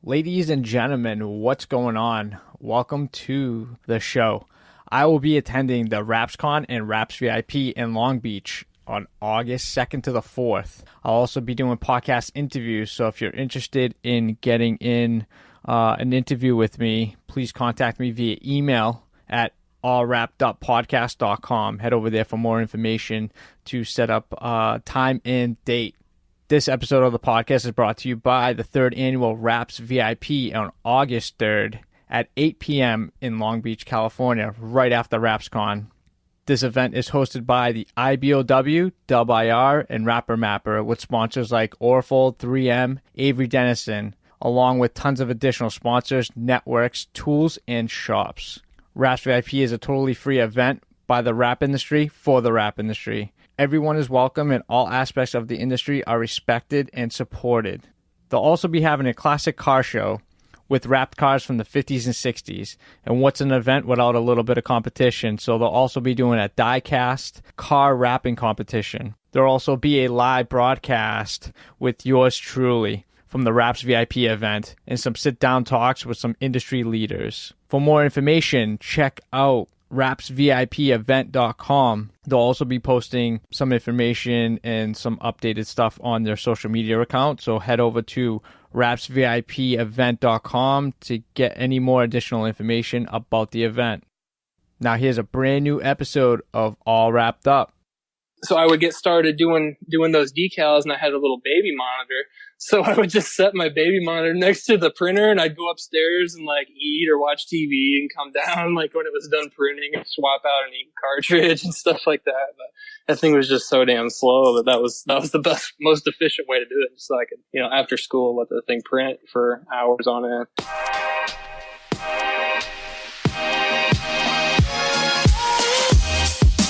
Ladies and gentlemen, what's going on? Welcome to the show. I will be attending the RapsCon and Raps VIP in Long Beach on August 2nd to the 4th. I'll also be doing podcast interviews, so if you're interested in getting in an interview with me, please contact me via email at allwrappeduppodcast.com. Head over there for more information to set up time and date. This episode of the podcast is brought to you by the 3rd Annual Raps VIP on August 3rd at 8 p.m. in Long Beach, California, right after RapsCon. This event is hosted by the IBOW, Dub IR, and Rapper Mapper, with sponsors like Orfold, 3M, Avery Dennison, along with tons of additional sponsors, networks, tools, and shops. Raps VIP is a totally free event by the rap industry for the rap industry. Everyone is welcome and all aspects of the industry are respected and supported. They'll also be having a classic car show with wrapped cars from the 50s and 60s. And what's an event without a little bit of competition? So they'll also be doing a die-cast car wrapping competition. There'll also be a live broadcast with yours truly from the Raps VIP event and some sit-down talks with some industry leaders. For more information, check out rapsvipevent.com. They'll also be posting some information and some updated stuff on their social media account. So head over to rapsvipevent.com to get any more additional information about the event. Now here's a brand new episode of All Wrapped Up. So I would get started doing those decals, and I had a little baby monitor. So I would just set my baby monitor next to the printer, and I'd go upstairs and like eat or watch TV and come down like when it was done printing and swap out an ink cartridge and stuff like that. But that thing was just so damn slow that was the best, most efficient way to do it. Just so I could, after school, let the thing print for hours on end.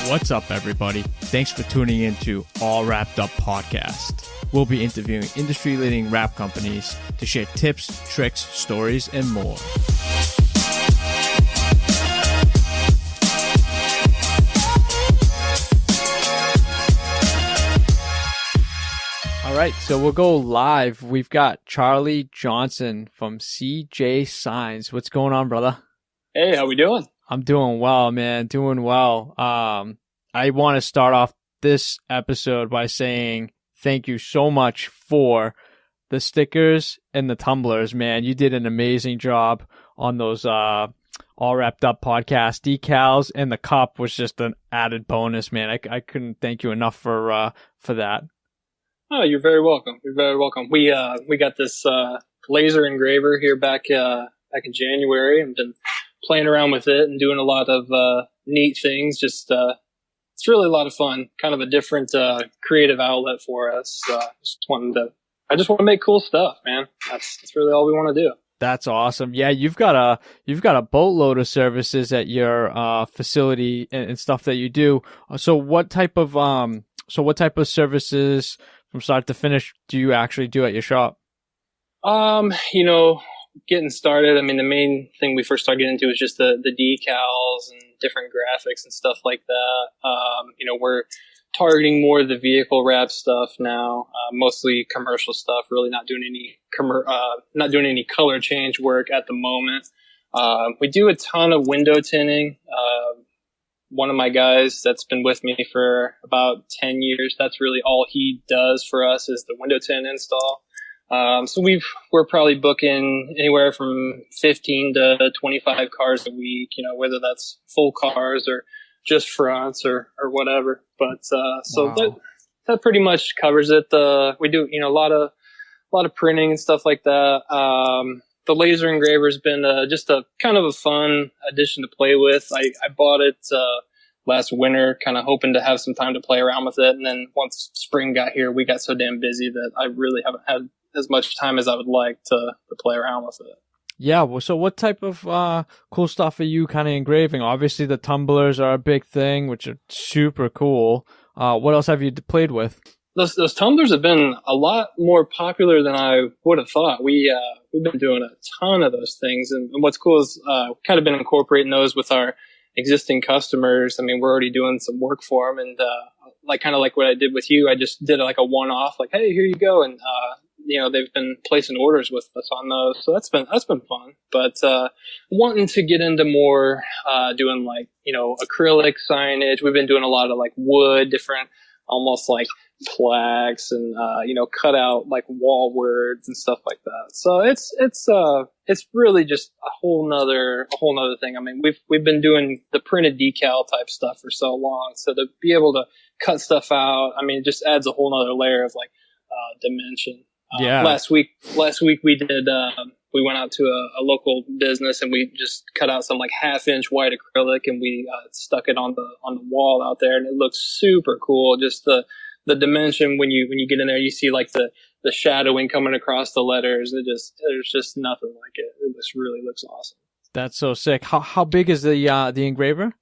What's up, everybody? Thanks for tuning in to All Wrapped Up Podcast. We'll be interviewing industry-leading rap companies to share tips, tricks, stories, and more. All right, so we'll go live. We've got Charlie Johnson from CJ Signs. What's going on, brother? Hey, how we doing? I'm doing well, man. Doing well. I want to start off this episode by saying thank you so much for the stickers and the tumblers, man. You did an amazing job on those All Wrapped Up podcast decals, and the cup was just an added bonus, man. I couldn't thank you enough for that. Oh, you're very welcome. You're very welcome. We got this laser engraver here back in January, and been playing around with it and doing a lot of neat things. Just it's really a lot of fun. Kind of a different creative outlet for us. I just want to make cool stuff, man. That's really all we want to do. That's awesome. Yeah, you've got a boatload of services at your facility and stuff that you do. So what type of services from start to finish do you actually do at your shop? Getting started, I mean, the main thing we first started getting into is just the decals and different graphics and stuff like that. We're targeting more of the vehicle wrap stuff now, mostly commercial stuff, really not doing any color change work at the moment. We do a ton of window tinting. One of my guys that's been with me for about 10 years, that's really all he does for us is the window tint install. So we're probably booking anywhere from 15 to 25 cars a week, whether that's full cars or just fronts or whatever. But, wow. That pretty much covers it. We do, a lot of printing and stuff like that. The laser engraver has been, just a kind of a fun addition to play with. I bought it, last winter, kind of hoping to have some time to play around with it. And then once spring got here, we got so damn busy that I really haven't had as much time as I would like to play around with it. Yeah, well, so what type of cool stuff are you kind of engraving? Obviously, the tumblers are a big thing, which are super cool. What else have you played with? Those tumblers have been a lot more popular than I would have thought. We've been doing a ton of those things, and what's cool is kind of been incorporating those with our existing customers. I mean, we're already doing some work for them, and kind of like what I did with you, I just did like a one-off, like, hey, here you go, and they've been placing orders with us on those. So that's been fun. But wanting to get into more doing like, acrylic signage. We've been doing a lot of like wood, different almost like plaques and cut out like wall words and stuff like that. So it's really just a whole nother thing. I mean, we've been doing the printed decal type stuff for so long, so to be able to cut stuff out, I mean, it just adds a whole nother layer of like dimension. Yeah. Last week we did we went out to a local business and we just cut out some like 1/2-inch white acrylic and we stuck it on the wall out there, and it looks super cool. Just the dimension when you get in there, you see like the shadowing coming across the letters. There's just nothing like it. It just really looks awesome. That's so sick. How big is the engraver?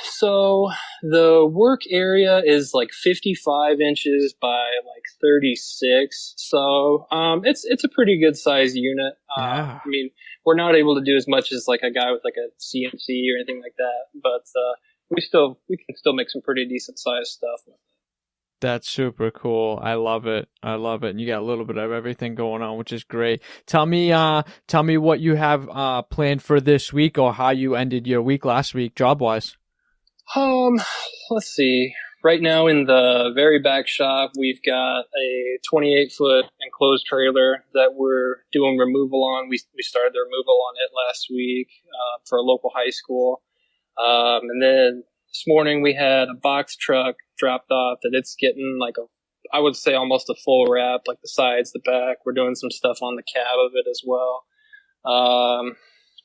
So the work area is like 55 inches by like 36. So, it's a pretty good size unit. Yeah. I mean, we're not able to do as much as like a guy with like a CNC or anything like that, but, we can still make some pretty decent sized stuff with it. That's super cool. I love it. And you got a little bit of everything going on, which is great. Tell me what you have planned for this week, or how you ended your week last week, job wise. Let's see. Right now in the very back shop, we've got a 28-foot enclosed trailer that we're doing removal on. We started the removal on it last week for a local high school, and then this morning we had a box truck dropped off that it's getting like I would say almost a full wrap, like the sides, the back. We're doing some stuff on the cab of it as well.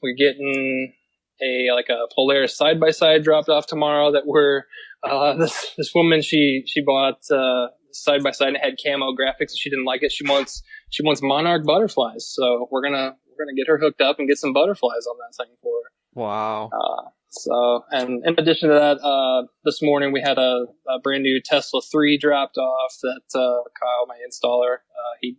We're getting a Polaris side-by-side dropped off tomorrow that we're, this woman, she bought, side-by-side and it had camo graphics and she didn't like it. She wants monarch butterflies. So we're gonna get her hooked up and get some butterflies on that thing for her. Wow. So, and in addition to that, this morning we had a brand new Tesla 3 dropped off that, Kyle, my installer, he's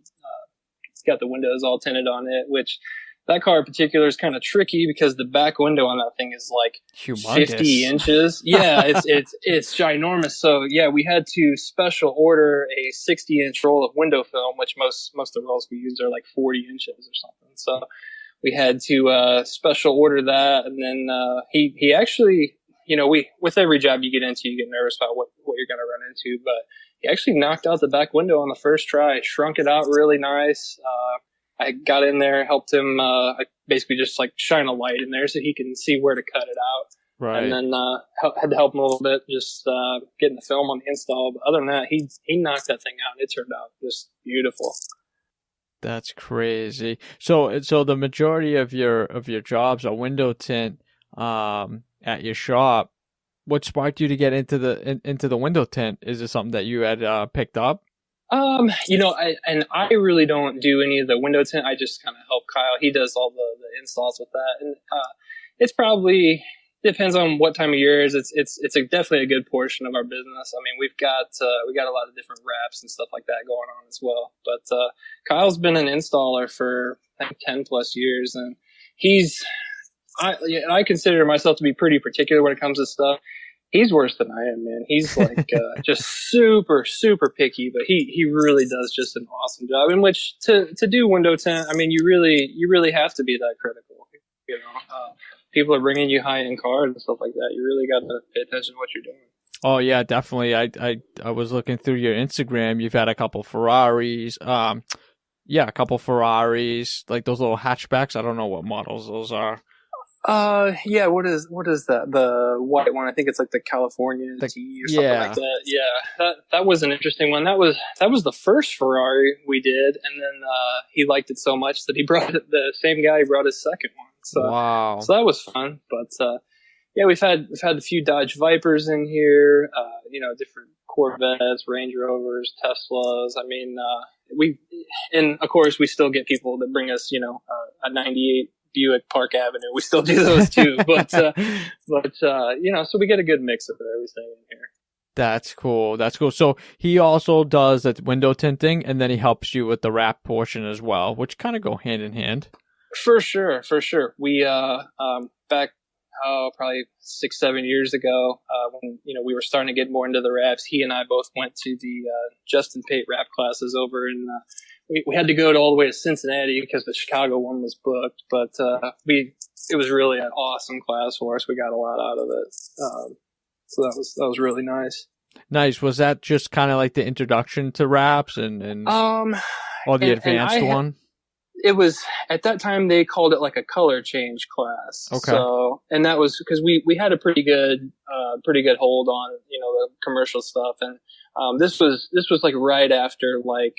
got the windows all tinted on it, which that car in particular is kind of tricky because the back window on that thing is like humongous. 50 inches. Yeah, it's ginormous. So yeah, we had to special order a 60-inch roll of window film, which most of the rolls we use are like 40 inches or something. So we had to special order that, and then he actually, with every job you get into, you get nervous about what you're going to run into, but he actually knocked out the back window on the first try, shrunk it out really nice. I got in there, helped him, I basically just like shine a light in there so he can see where to cut it out. Right. And then had to help him a little bit, just getting the film on the install. But other than that, he knocked that thing out. It turned out just beautiful. That's crazy. So the majority of your jobs are window tint at your shop. What sparked you to get into the window tint? Is it something that you had picked up? I really don't do any of the window tint. I just kind of help Kyle. He does all the installs with that, and it's probably depends on what time of year it is. It's definitely a good portion of our business. I mean, we got a lot of different wraps and stuff like that going on as well. But Kyle's been an installer for I think 10 plus years, and I consider myself to be pretty particular when it comes to stuff. He's worse than I am, man. He's like just super, super picky, but he really does just an awesome job. In which to do window tint, I mean, you really have to be that critical. People are bringing you high-end cars and stuff like that. You really got to pay attention to what you're doing. Oh yeah, definitely. I was looking through your Instagram. You've had a couple Ferraris. A couple Ferraris, like those little hatchbacks. I don't know what models those are. Yeah, what is that? The white one, I think it's like the California T or something like that. Yeah, that was an interesting one. That was the first Ferrari we did, and then he liked it so much that he brought the same guy brought his second one. So, wow. So that was fun. But yeah, we've had a few Dodge Vipers in here, different Corvettes, Range Rovers, Teslas. I mean, and of course we still get people that bring us, a 98 Buick Park Avenue. We still do those too, but so we get a good mix of everything in here. That's cool. So he also does that window tinting, and then he helps you with the wrap portion as well, which kind of go hand in hand. For sure. We back probably 6-7 years ago, when, we were starting to get more into the wraps. He and I both went to the Justin Pate wrap classes over in, we had to go all the way to Cincinnati because the Chicago one was booked, but it was really an awesome class for us. We got a lot out of it. So that was really nice. Nice. Was that just kind of like the introduction to wraps and or the advanced one? It was, at that time they called it like a color change class. Okay. So, and that was because we had a pretty good hold on, the commercial stuff. And, this was like right after like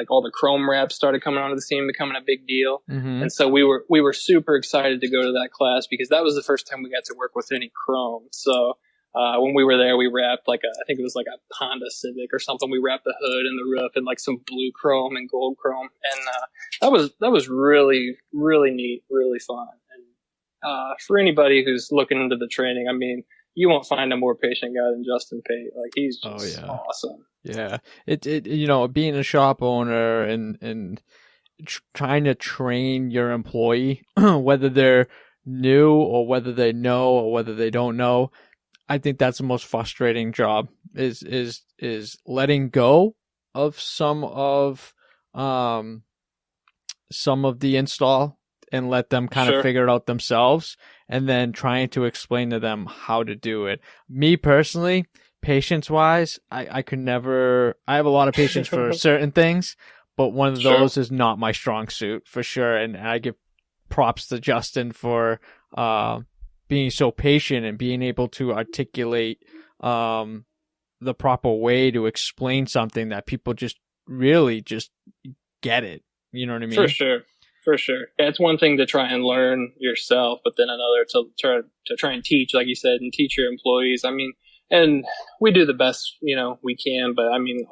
all the chrome wraps started coming onto the scene, becoming a big deal. Mm-hmm. And so we were super excited to go to that class because that was the first time we got to work with any chrome. So, when we were there, we wrapped I think it was like a Honda Civic or something. We wrapped the hood and the roof in like some blue chrome and gold chrome. And, that was really, really neat, really fun. And, for anybody who's looking into the training, I mean, you won't find a more patient guy than Justin Pate. Like, he's just awesome. Yeah. It being a shop owner and trying to train your employee, whether they're new or whether they know or whether they don't know, I think that's the most frustrating job is letting go of some of the install and let them kind of figure it out themselves, and then trying to explain to them how to do it. Me personally, patience wise, I could never, I have a lot of patience for certain things, but one of those is not my strong suit for sure. And I give props to Justin for, being so patient and being able to articulate the proper way to explain something that people just really just get it. You know what I mean? For sure. Yeah, it's one thing to try and learn yourself, but then another to try and teach, like you said, and teach your employees. I mean, and we do the best, we can, but I mean,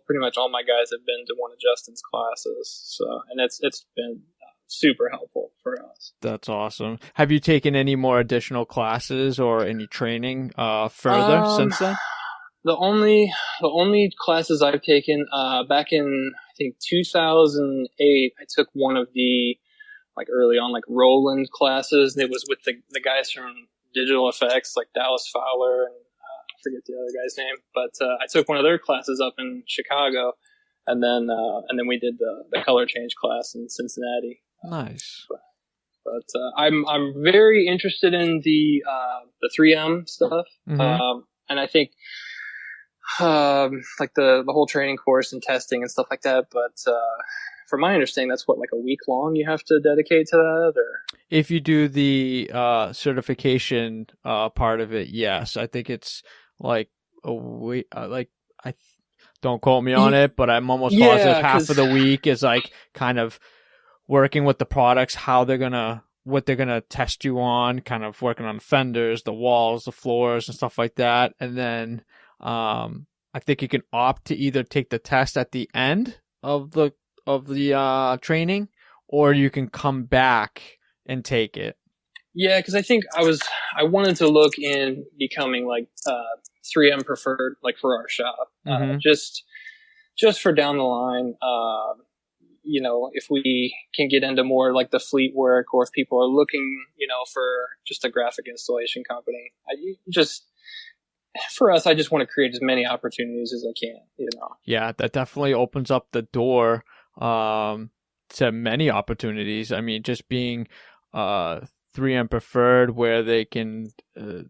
pretty much all my guys have been to one of Justin's classes. So, and it's been super helpful for us. That's awesome. Have you taken any more additional classes or any training further since then? The only classes I've taken back in, I think, 2008, I took one of the like early on like Roland classes. It was with the guys from Digital Effects, like Dallas Fowler and I forget the other guy's name, but I took one of their classes up in Chicago, and then we did the color change class in Cincinnati. Nice. But I'm very interested in the 3M stuff, Mm-hmm. and I think like the whole training course and testing and stuff like that. But from my understanding, that's like a week long you have to dedicate to that. Or if you do the certification part of it, yes, I think it's like a week. Don't quote me on it, but I'm almost positive half of the week is like kind of working with the products, what they're gonna test you on, kind of working on fenders, the walls, the floors, and stuff like that. And then I think you can opt to either take the test at the end of the training, or you can come back and take it. Yeah, because I think I wanted to look in becoming like 3M preferred, like for our shop, just for down the line. If we can get into more like the fleet work, or if people are looking, for just a graphic installation company, for us, I just want to create as many opportunities as I can, Yeah, that definitely opens up the door to many opportunities. I mean, just being 3M preferred, where they can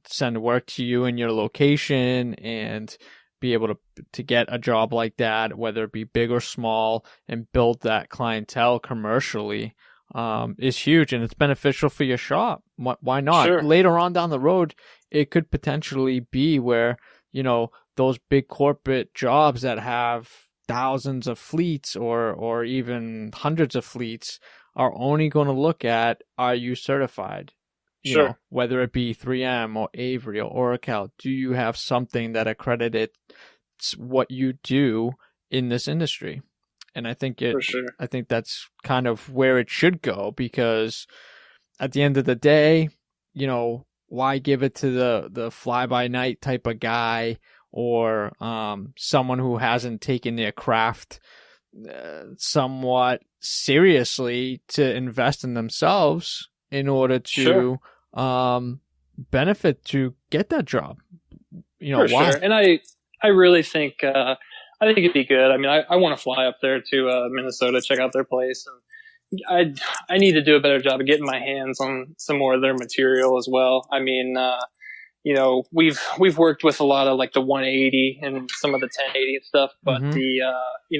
send work to you in your location and be able to get a job like that, whether it be big or small, and build that clientele commercially, is huge, and it's beneficial for your shop. Why not? Sure. Later on down the road, it could potentially be where, those big corporate jobs that have thousands of fleets or even hundreds of fleets are only going to look at, are you certified? Whether it be 3M or Avery or Oracle, do you have something that accredits what you do in this industry? And I think I think that's kind of where it should go, because at the end of the day, why give it to the fly by night type of guy, or someone who hasn't taken their craft somewhat seriously to invest in themselves in order to benefit to get that job. For Why? sure. And I really think, I think it'd be good. I mean, I want to fly up there to Minnesota, check out their place, and I need to do a better job of getting my hands on some more of their material as well. I mean, we've worked with a lot of like the 180 and some of the 1080 and stuff, but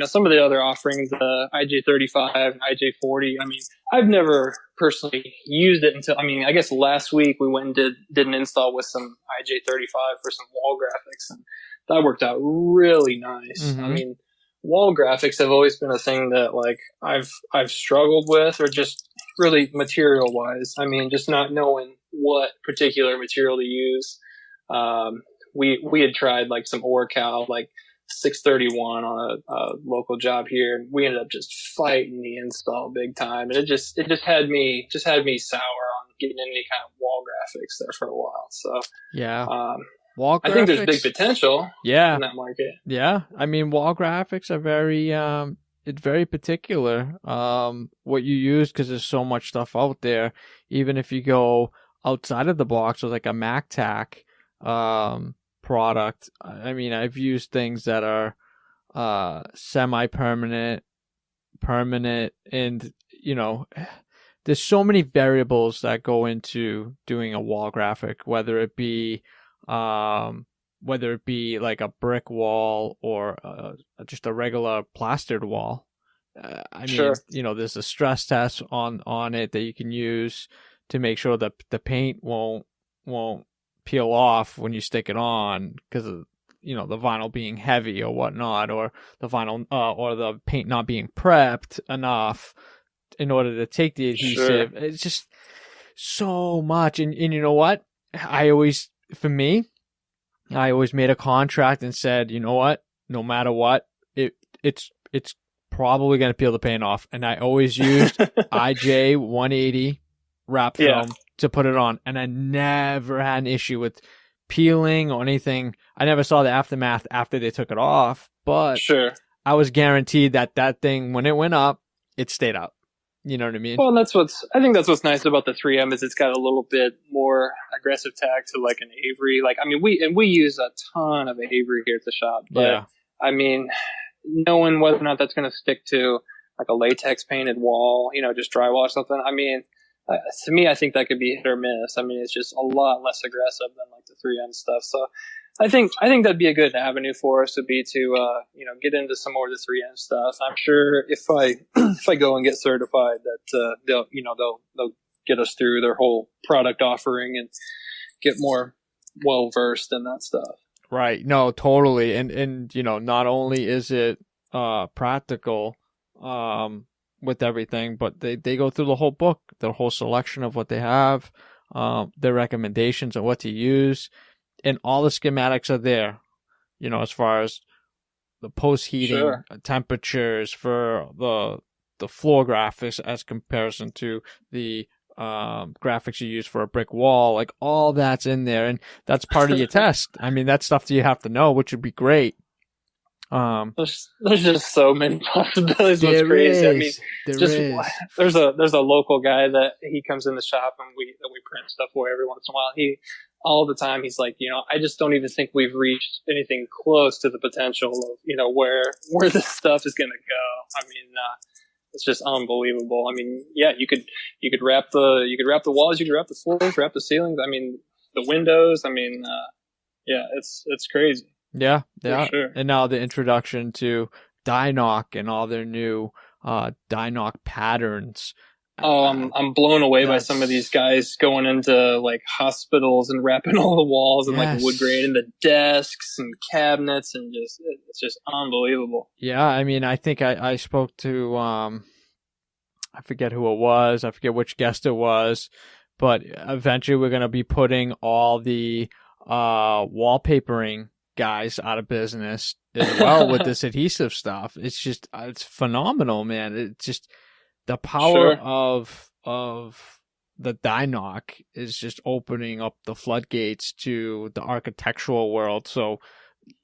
some of the other offerings, the IJ35 and IJ40. I mean, I've never personally used it until, I guess last week we went and did an install with some IJ35 for some wall graphics, and that worked out really nice. I mean, wall graphics have always been a thing that like I've struggled with, or just really material wise. I mean, just not knowing what particular material to use. We had tried like some Orcal, like 631 on a local job here, and we ended up just fighting the install big time. And it just had me sour on getting any kind of wall graphics there for a while. So yeah. Wall graphics, I think there's big potential in that market. Yeah. I mean, wall graphics are very, it's very particular, what you use, because there's so much stuff out there. Even if you go outside of the box with like a MacTac, product. I mean, I've used things that are, semi-permanent, permanent, and, there's so many variables that go into doing a wall graphic, whether it be like a brick wall or just a regular plastered wall. Sure. There's a stress test on it that you can use to make sure that the paint won't peel off when you stick it on, because of the vinyl being heavy or whatnot, or the vinyl or the paint not being prepped enough in order to take the adhesive. Sure. It's just so much. And you know what? I always made a contract and said, you know what? No matter what, it's probably going to peel the paint off. And I always used IJ 180 wrap film to put it on. And I never had an issue with peeling or anything. I never saw the aftermath after they took it off, but sure, I was guaranteed that thing, when it went up, it stayed up. You know what I mean? Well, I think that's what's nice about the 3M is it's got a little bit more aggressive tag to like an Avery. Like, I mean, we use a ton of Avery here at the shop, but I mean, knowing whether or not that's going to stick to like a latex painted wall, just drywall or something. I mean, to me, I think that could be hit or miss. I mean, it's just a lot less aggressive than like the 3M stuff. So I think that'd be a good avenue for us to get into some more of the 3M stuff. I'm sure if I go and get certified that they'll get us through their whole product offering and get more well versed in that stuff. Right. No, totally. And not only is it practical with everything, but they go through the whole book, the whole selection of what they have, their recommendations on what to use, and all the schematics are there, as far as the post-heating temperatures for the floor graphics as comparison to the graphics you use for a brick wall. Like, all that's in there, and that's part of your test. I mean, that's stuff that you have to know, which would be great. There's just so many possibilities. What's crazy? I mean, there's a local guy that he comes in the shop and we print stuff for every once in a while. All the time he's like, I just don't even think we've reached anything close to the potential of where this stuff is going to go. I mean, it's just unbelievable. I mean, yeah, you could wrap the walls, you could wrap the floors, wrap the ceilings. I mean, the windows. I mean, it's crazy. Yeah. Sure. And now the introduction to Dynoc and all their new Dynoc patterns. Oh, I'm blown away by some of these guys going into like hospitals and wrapping all the walls and like wood grain and the desks and cabinets, and it's just unbelievable. Yeah, I mean, I think I spoke to I forget who it was, I forget which guest it was, but eventually we're gonna be putting all the wallpapering guys out of business as well with this adhesive stuff. It's phenomenal, man. It's just the power of the Dynoc is just opening up the floodgates to the architectural world. So,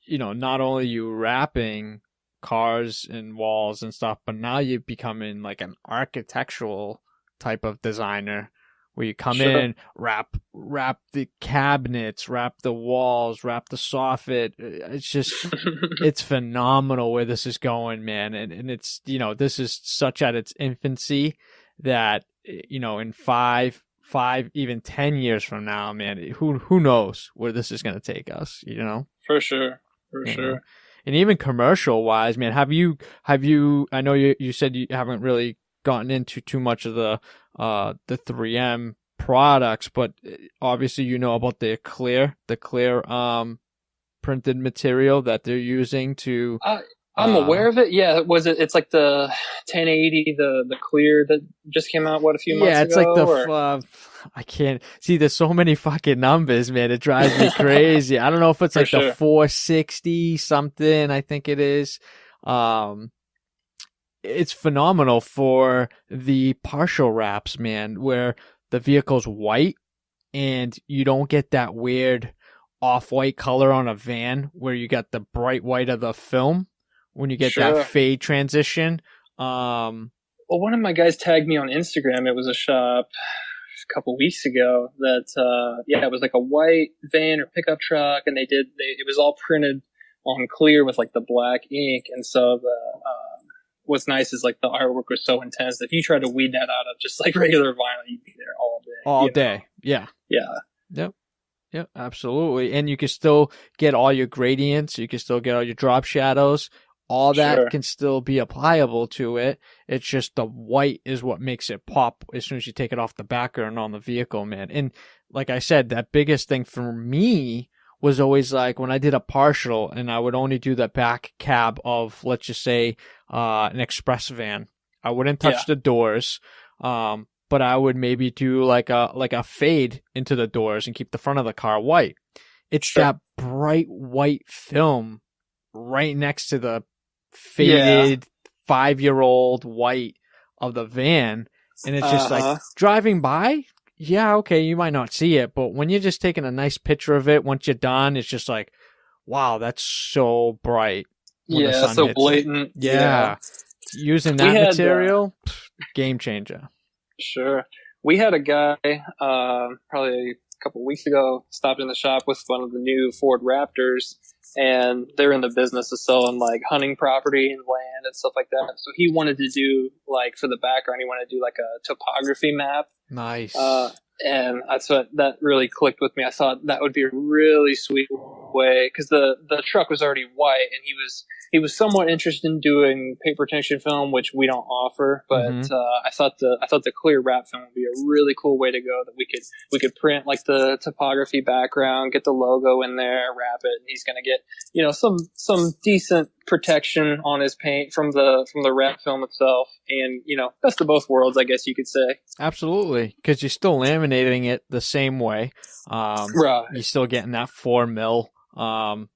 not only you wrapping cars and walls and stuff, but now you're becoming like an architectural type of designer where you come Sure. in, wrap the cabinets, wrap the walls, wrap the soffit. It's just, it's phenomenal where this is going, man. And it's, this is such at its infancy that, in five, even 10 years from now, man, who knows where this is going to take us, For sure. For You know? sure. And even commercial wise, man, have you, I know you said you haven't really gotten into too much of the 3M products, but obviously about the clear printed material that they're using to I'm aware of it. Yeah, it's like the 1080, the clear that just came out a few months ago. Yeah, it's like I can't see. There's so many fucking numbers, man. It drives me crazy. I don't know if it's like the 460 something. I think it is. It's phenomenal for the partial wraps, man, where the vehicle's white and you don't get that weird off-white color on a van where you got the bright white of the film when you get that fade transition. Well, one of my guys tagged me on Instagram. It was a shop a couple weeks ago that, it was like a white van or pickup truck, and it was all printed on clear with like the black ink. And so what's nice is like the artwork was so intense that if you tried to weed that out of just like regular vinyl, you'd be there all day. All day. Yeah. Yeah. Yep, absolutely. And you can still get all your gradients. You can still get all your drop shadows. All that can still be applicable to it. It's just the white is what makes it pop as soon as you take it off the background on the vehicle, man. And like I said, that biggest thing for me was always like when I did a partial and I would only do the back cab of, let's just say, an express van. I wouldn't touch the doors, but I would maybe do like a fade into the doors and keep the front of the car white. It's that bright white film right next to the faded 5-year-old white of the van. And it's just like driving by. Yeah, okay, you might not see it, but when you're just taking a nice picture of it, once you're done, it's just like, wow, that's so bright. Yeah, so blatant. Yeah. Using that material, game changer. Sure. We had a guy, probably a couple of weeks ago, stopped in the shop with one of the new Ford Raptors, and they're in the business of selling like hunting property and land and stuff like that. So he wanted to do like for the background, he wanted to do like a topography map. Nice. And that really clicked with me. I thought that would be a really sweet way because the truck was already white, and he was somewhat interested in doing paint protection film, which we don't offer. But I thought the clear wrap film would be a really cool way to go. That we could print like the topography background, get the logo in there, wrap it, and he's gonna get some decent protection on his paint from the wrap film itself, and best of both worlds, I guess you could say. Absolutely, because you're still laminating it the same way. Right. You're still getting that 4 mil, film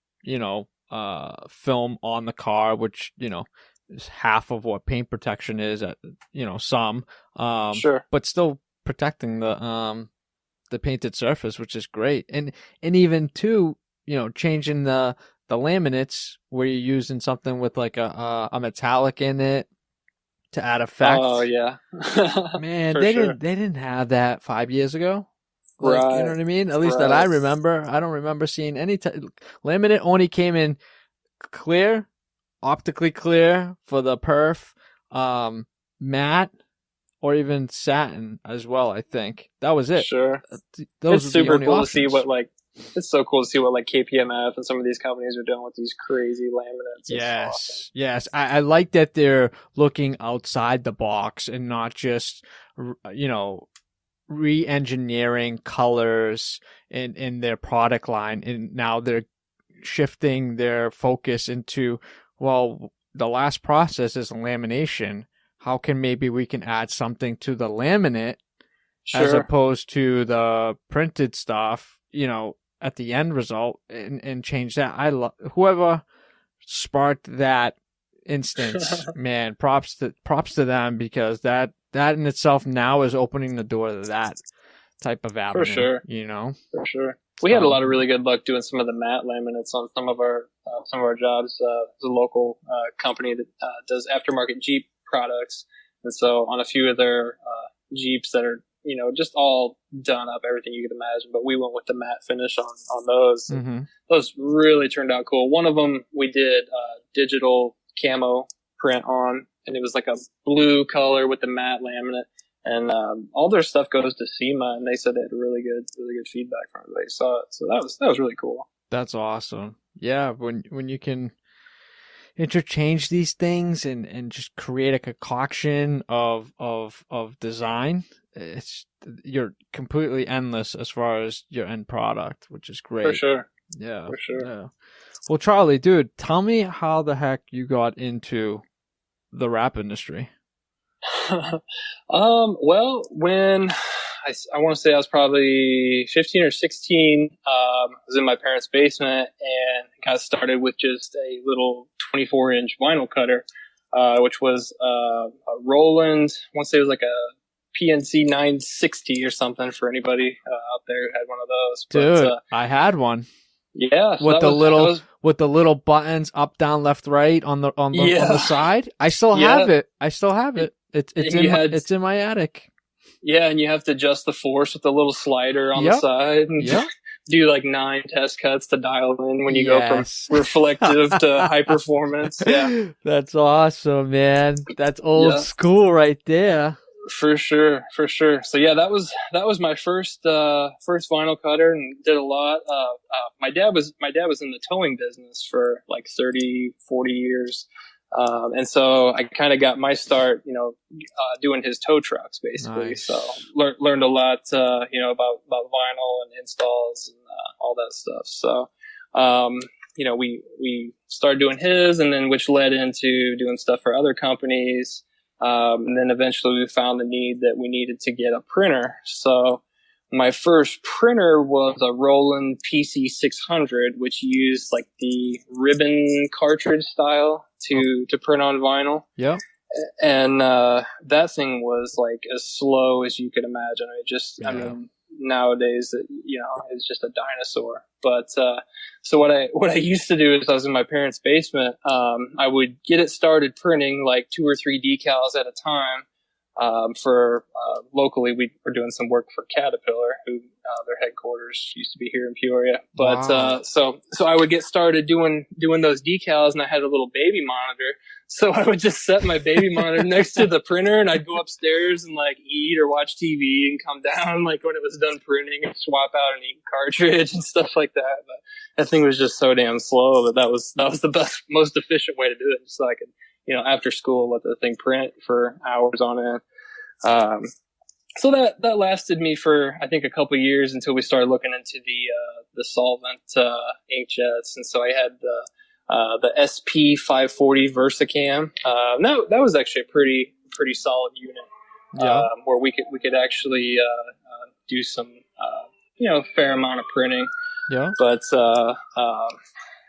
on the car, which is half of what paint protection is at some. But still protecting the painted surface, which is great, and even too, changing the laminates where you're using something with like a metallic in it to add effect. Oh yeah. Man, they didn't have that 5 years ago. Like, right. You know what I mean? At least that I remember. I don't remember seeing any laminate only came in clear, optically clear for the perf, matte, or even satin as well. I think that was it. Sure. Those it's super cool options. to see it's so cool to see what like KPMF and some of these companies are doing with these crazy laminates. Yes, awesome. Yes. I like that they're looking outside the box and not just, re-engineering colors in their product line. And now they're shifting their focus into, well, the last process is lamination. How can maybe we can add something to the laminate as opposed to the printed stuff, at the end result and change that. Whoever sparked that instance, man, props to them, because that in itself now is opening the door to that type of avenue. For sure. For sure. We had a lot of really good luck doing some of the matte laminates on some of our jobs. There's a local company that does aftermarket Jeep products, and so on a few of their Jeeps that are just all done up, everything you could imagine. But we went with the matte finish on those. Mm-hmm. Those really turned out cool. One of them we did digital camo print on, and it was like a blue color with the matte laminate. And all their stuff goes to SEMA, and they said they had really good feedback from everybody. So that was really cool. That's awesome. Yeah, when you can interchange these things and just create a concoction of design, you're completely endless as far as your end product, which is great. For sure. Yeah. For sure. Yeah. Well, Charlie, dude, tell me how the heck you got into the rap industry. Well, when I want to say I was probably 15 or 16, I was in my parents' basement and got started with just a little 24-inch vinyl cutter, which was a Roland. I want to say it was like a PNC 960 or something for anybody out there who had one of those. Dude, but, I had one. Yeah, with the little buttons up, down, left, right on the side. I still have it. It's in my attic. Yeah, and you have to adjust the force with the little slider on the side, and do like 9 test cuts to dial in when you go from reflective to high performance. Yeah, that's awesome, man. That's old school right there. For sure. So yeah, that was my first vinyl cutter, and did a lot. My dad was in the towing business for like 30, 40 years. And so I kind of got my start, doing his tow trucks basically. Nice. So learned a lot, about vinyl and installs and all that stuff. So, we started doing his, and then which led into doing stuff for other companies. And then eventually we found the need that we needed to get a printer. So my first printer was a Roland PC600, which used like the ribbon cartridge style to print on vinyl. Yeah. And that thing was like as slow as you could imagine. I mean, nowadays, it's just a dinosaur. But so what I used to do is I was in my parents' basement. I would get it started printing like 2 or 3 decals at a time. For locally, we were doing some work for Caterpillar, who their headquarters used to be here in Peoria. But wow. So I would get started doing those decals, and I had a little baby monitor. So I would just set my baby monitor next to the printer, and I'd go upstairs and like eat or watch TV, and come down like when it was done printing, and swap out an ink cartridge and stuff like that. But that thing was just so damn slow that was the best, most efficient way to do it, just so I could, after school, let the thing print for hours on end. So that lasted me for, I think, a couple of years until we started looking into the solvent inkjets. And so I had the SP540 VersaCam. That was actually a pretty solid unit. Where we could actually do some fair amount of printing. Yeah. But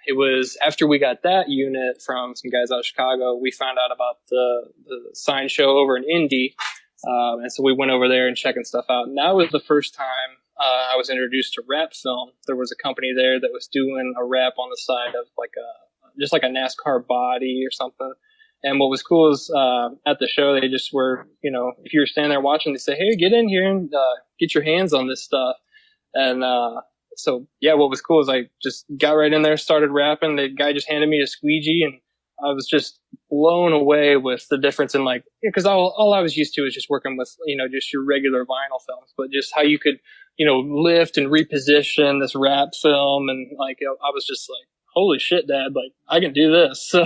it was after we got that unit from some guys out of Chicago, we found out about the sign show over in Indy. And so we went over there and checking stuff out. And that was the first time I was introduced to wrap film. There was a company there that was doing a wrap on the side of just like a NASCAR body or something. And what was cool is at the show, they just were, if you were standing there watching, they say, "Hey, get in here and get your hands on this stuff." And so, yeah, what was cool is I just got right in there, started wrapping. The guy just handed me a squeegee, and I was just blown away with the difference in because all I was used to is just working with, just your regular vinyl films, but just how you could, lift and reposition this wrap film. And I was just like, holy shit, Dad, I can do this. So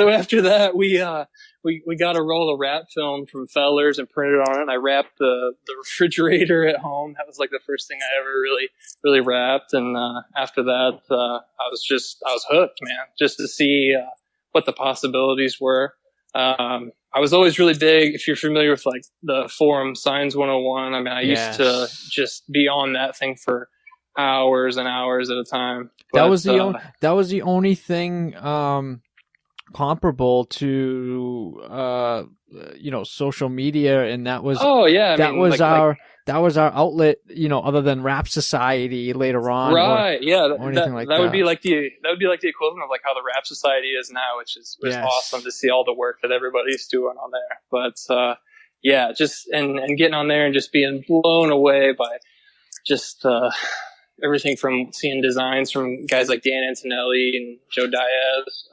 after that, we got a roll of wrap film from Fellers and printed on it. And I wrapped the refrigerator at home. That was the first thing I ever really wrapped. And after that, I was hooked, man, just to see what the possibilities were. I was always really big, if you're familiar with the forum Signs 101. I mean, I used to just be on that thing for hours and hours at a time. But, that was the only thing comparable to social media, and that was that was our outlet, other than Rap Society later on, right? Or anything like that. That would be like the equivalent of how the Rap Society is now, which is awesome to see all the work that everybody's doing on there. But yeah, just and getting on there and just being blown away by just everything from seeing designs from guys like Dan Antonelli and Joe Diaz,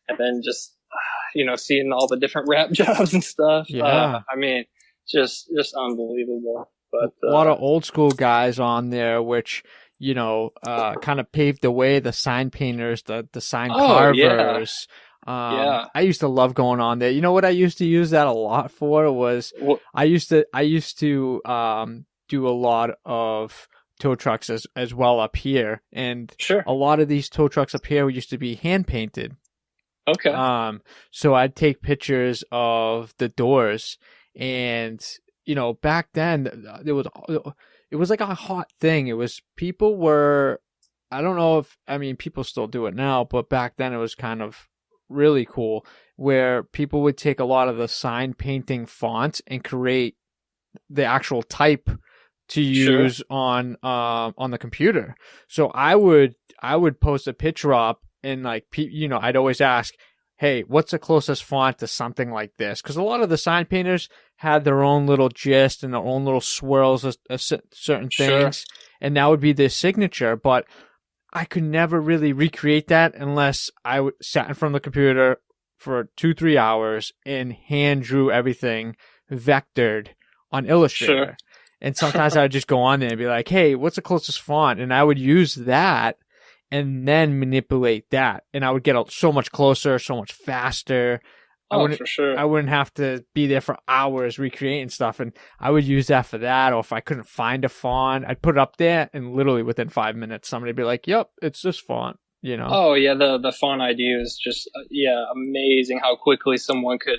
and then just seeing all the different wrap jobs and stuff. Yeah. I mean, just unbelievable. But a lot of old school guys on there, which kind of paved the way. The sign painters, the sign carvers. Yeah. I used to love going on there. You know what I used to use that a lot for was I used to do a lot of tow trucks as well up here, and sure. a lot of these tow trucks up here used to be hand painted. Okay. So I'd take pictures of the doors, and back then it was like a hot thing. It was I don't know if people still do it now, but back then it was kind of really cool where people would take a lot of the sign painting fonts and create the actual type to use on the computer. So I would post a picture up, and I'd always ask, hey, what's the closest font to something like this? Because a lot of the sign painters had their own little gist and their own little swirls of certain things, and that would be their signature. But I could never really recreate that unless I sat in front of the computer for 2-3 hours and hand drew everything vectored on Illustrator. Sure. And sometimes I would just go on there and be like, hey, what's the closest font? And I would use that and then manipulate that. And I would get so much closer, so much faster. For sure. I wouldn't have to be there for hours recreating stuff. And I would use that for that. Or if I couldn't find a font, I'd put it up there, and literally within 5 minutes, somebody would be like, yep, it's this font. Oh yeah, the font ID is just amazing how quickly someone could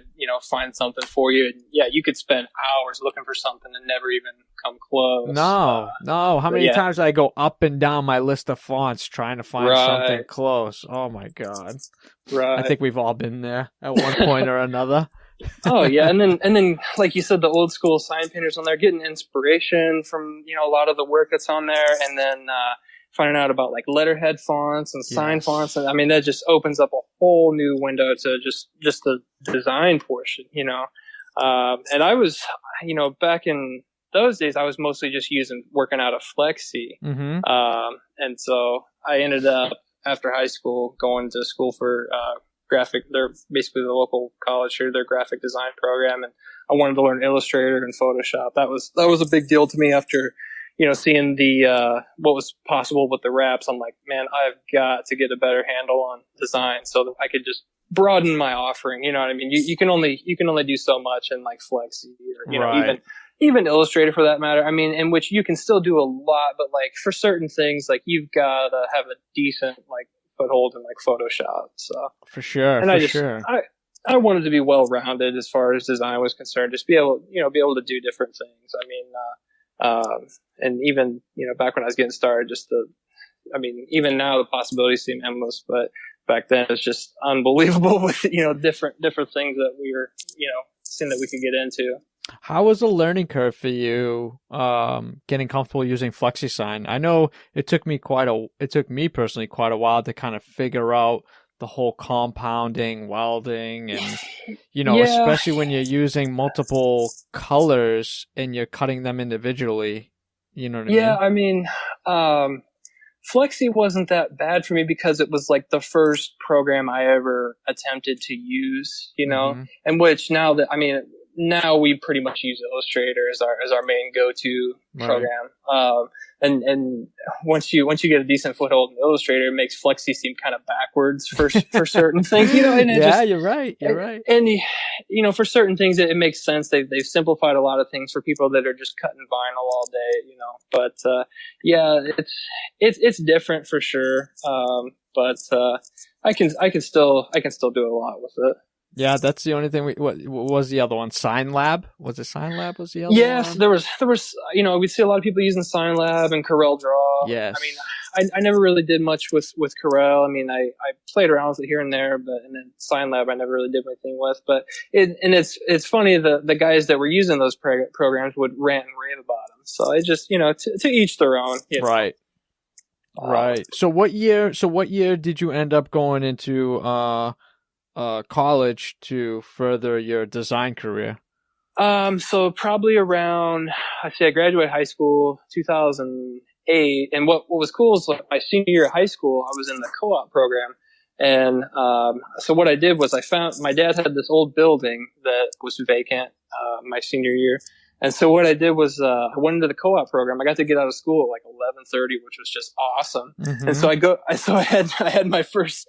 find something for you. And you could spend hours looking for something and never even come close. No. How many times did I go up and down my list of fonts trying to find something close? Oh my god! Right. I think we've all been there at one point or another. Oh yeah, and then like you said, the old school sign painters on there getting inspiration from a lot of the work that's on there, and then finding out about like letterhead fonts and sign fonts, and that just opens up a whole new window to just the design portion, and I was, back in those days, I was mostly just working out of Flexi, and so I ended up after high school going to school for graphic. They're basically the local college here, their graphic design program, and I wanted to learn Illustrator and Photoshop. That was a big deal to me after seeing the what was possible with the wraps. I'm like, man, I've got to get a better handle on design so that I could just broaden my offering. You know what I mean? You can only do so much in like Flexi or even Illustrator for that matter. In which you can still do a lot, but like for certain things, like you've got to have a decent like foothold in like Photoshop. So for sure, and I wanted to be well rounded as far as design was concerned. Just be able to do different things. And even, back when I was getting started, even now the possibilities seem endless, but back then it's just unbelievable with, different things that we were, seeing that we could get into. How was the learning curve for you, getting comfortable using FlexiSign? I know it took me personally quite a while to kind of figure out the whole compounding, welding, and, especially when you're using multiple colors and you're cutting them individually, you know what I mean? Flexi wasn't that bad for me because it was like the first program I ever attempted to use, and which now we pretty much use Illustrator as our main go-to program. And once you get a decent foothold in Illustrator, it makes Flexi seem kind of backwards for certain things, And you're right. And for certain things, it makes sense. They've simplified a lot of things for people that are just cutting vinyl all day, But it's different for sure. But I can still do a lot with it. Yeah, that's the only thing. What was the other one? Sign Lab? Was it Sign Lab? Was the other one? Yes, there was. We'd see a lot of people using Sign Lab and Corel Draw. Yes. I never really did much with Corel. I played around with it here and there, and then Sign Lab I never really did anything with. But it's funny, the guys that were using those programs would rant and rave about them. So it just to each their own. Right. Right. So what year did you end up going into college to further your design career? So probably around, I graduated high school 2008, and what was cool is like my senior year of high school, I was in the co-op program, and so what I did was I found my dad had this old building that was vacant my senior year, and so what I did was I went into the co-op program. I got to get out of school at like 11:30, which was just awesome. And so I had my first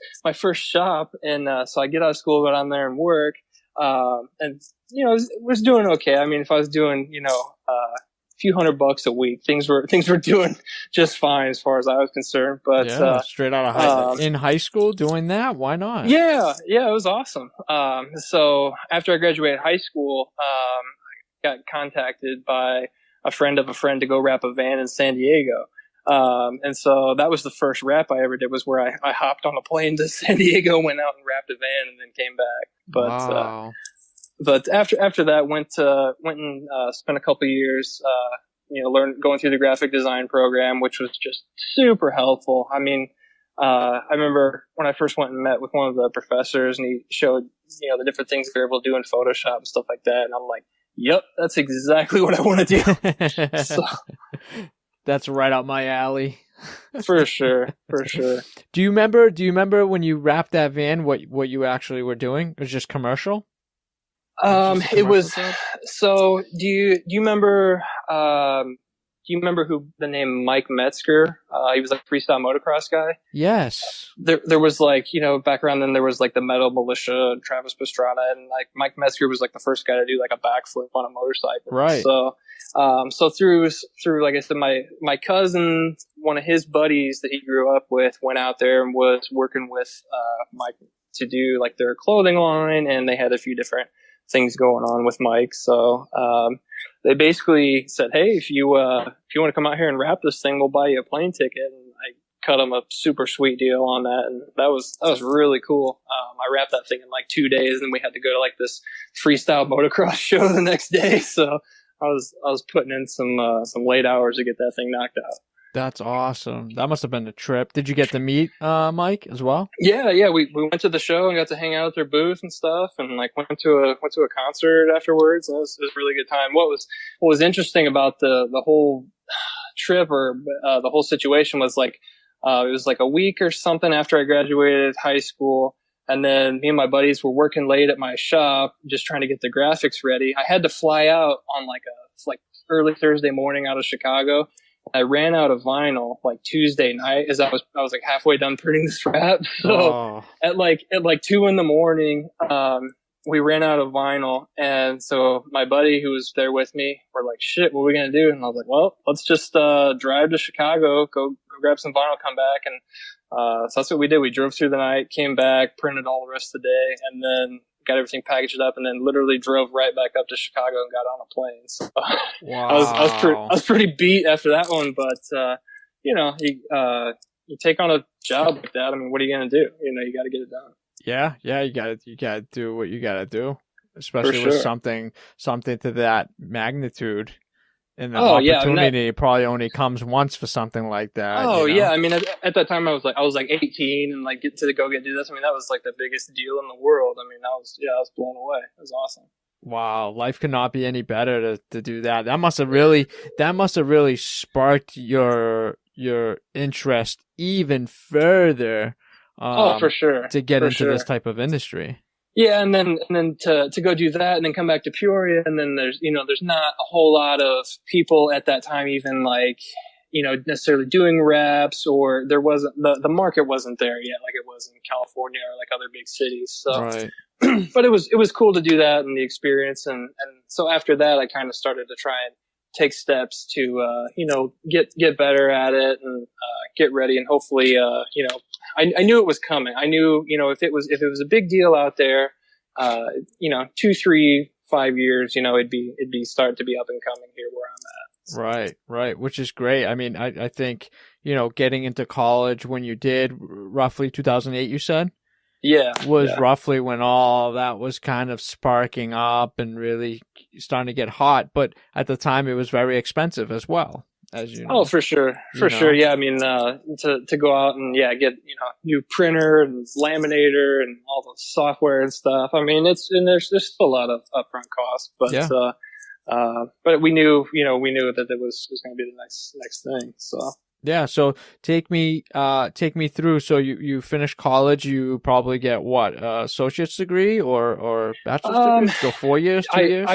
shop, and so I get out of school, go down there and work. And was doing okay. I mean, if I was doing, a few $100 a week, things were doing just fine as far as I was concerned. But, straight out of in high school doing that, why not? Yeah, it was awesome. So after I graduated high school, I got contacted by a friend of a friend to go wrap a van in San Diego. And so that was the first wrap I ever did, was where I hopped on a plane to San Diego, went out and wrapped a van, and then came back. But, wow. But after that, went and spent a couple of years, going through the graphic design program, which was just super helpful. I mean, I remember when I first went and met with one of the professors, and he showed, the different things they're able to do in Photoshop and stuff like that. And I'm like, yep, that's exactly what I want to do. So, that's right up my alley. For sure. Do you remember when you wrapped that van, what you actually were doing? It was just commercial? It was, so do you remember, who the name Mike Metzger? He was like a freestyle motocross guy. Yes. There was like, back around then there was like the Metal Militia, Travis Pastrana, and like Mike Metzger was like the first guy to do like a backflip on a motorcycle. Right. So through, like I said, my cousin, one of his buddies that he grew up with, went out there and was working with, Mike to do like their clothing line, and they had a few different things going on with Mike. So, they basically said, hey, if you want to come out here and wrap this thing, we'll buy you a plane ticket. And I cut them a super sweet deal on that. And that was really cool. I wrapped that thing in like 2 days, and we had to go to like this freestyle motocross show the next day. So I was putting in some late hours to get that thing knocked out. That's awesome. That must have been a trip. Did you get to meet Mike as well? Yeah. We went to the show and got to hang out at their booth and stuff, and like went to a concert afterwards. And it was a really good time. What was interesting about the whole trip, or the whole situation, was like it was like a week or something after I graduated high school, and then me and my buddies were working late at my shop just trying to get the graphics ready. I had to fly out on like early Thursday morning out of Chicago. I ran out of vinyl like Tuesday night, as I was like halfway done printing this wrap. So at like 2 a.m, we ran out of vinyl. And so my buddy who was there with me, were like, shit, what are we going to do? And I was like, well, let's just, drive to Chicago, go grab some vinyl, come back. And, so that's what we did. We drove through the night, came back, printed all the rest of the day, and then got everything packaged up, and then literally drove right back up to Chicago and got on a plane. So wow. I was pretty beat after that one, but you take on a job like that. I mean, what are you going to do? You got to get it done. Yeah, you got to do what you got to do, especially with something to that magnitude. And the opportunity probably only comes once for something like that. Yeah. I mean, at that time I was like 18, and like get to go do this. I mean, that was like the biggest deal in the world. I mean, I was blown away. It was awesome. Wow. Life could not be any better to do that. That must have really sparked your interest even further. For sure. To get into this type of industry. Yeah, and then to go do that, and then come back to Peoria, and then there's not a whole lot of people at that time even like, necessarily doing wraps, or there wasn't, the market wasn't there yet like it was in California or like other big cities. So, right. But it was cool to do that, and the experience, and so after that I kind of started to try and take steps to get better at it, and get ready, and hopefully I knew it was coming. I knew, if it was a big deal out there, 2, 3, 5 years, it'd be starting to be up and coming here where I'm at. So. Right. Which is great. I mean, I think, getting into college when you did, roughly 2008, you said? Yeah. Was roughly when all that was kind of sparking up and really starting to get hot. But at the time it was very expensive as well. as you Oh, know. for sure. You For sure. know? Yeah. I mean, to go out and get, new printer and laminator and all the software and stuff. I mean, there's still a lot of upfront costs, Yeah. but we knew that it was going to be the next thing. So. Yeah, so take me through. So you finish college, you probably get what, associate's degree or bachelor's degree? Go 4 years, 2 years?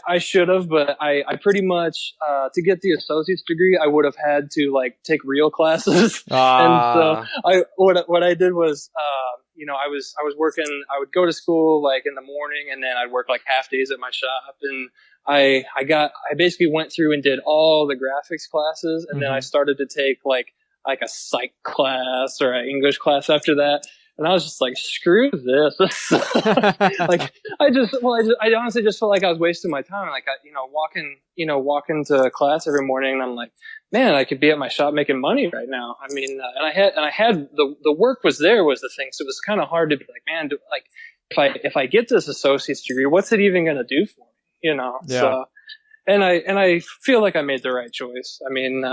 I should have, but I pretty much to get the associate's degree, I would have had to like take real classes, and so what I did was, I was working. I would go to school like in the morning, and then I'd work like half days at my shop, and I basically went through and did all the graphics classes, and then I started to take like a psych class or an English class after that. And I was just like, screw this. Like, I honestly just felt like I was wasting my time. Like, walking to class every morning, and I'm like, man, I could be at my shop making money right now. I mean, and I had the work was there was the thing. So it was kind of hard to be like, man, if I get this associate's degree, what's it even going to do for me? Yeah. So, and I feel like I made the right choice. I mean,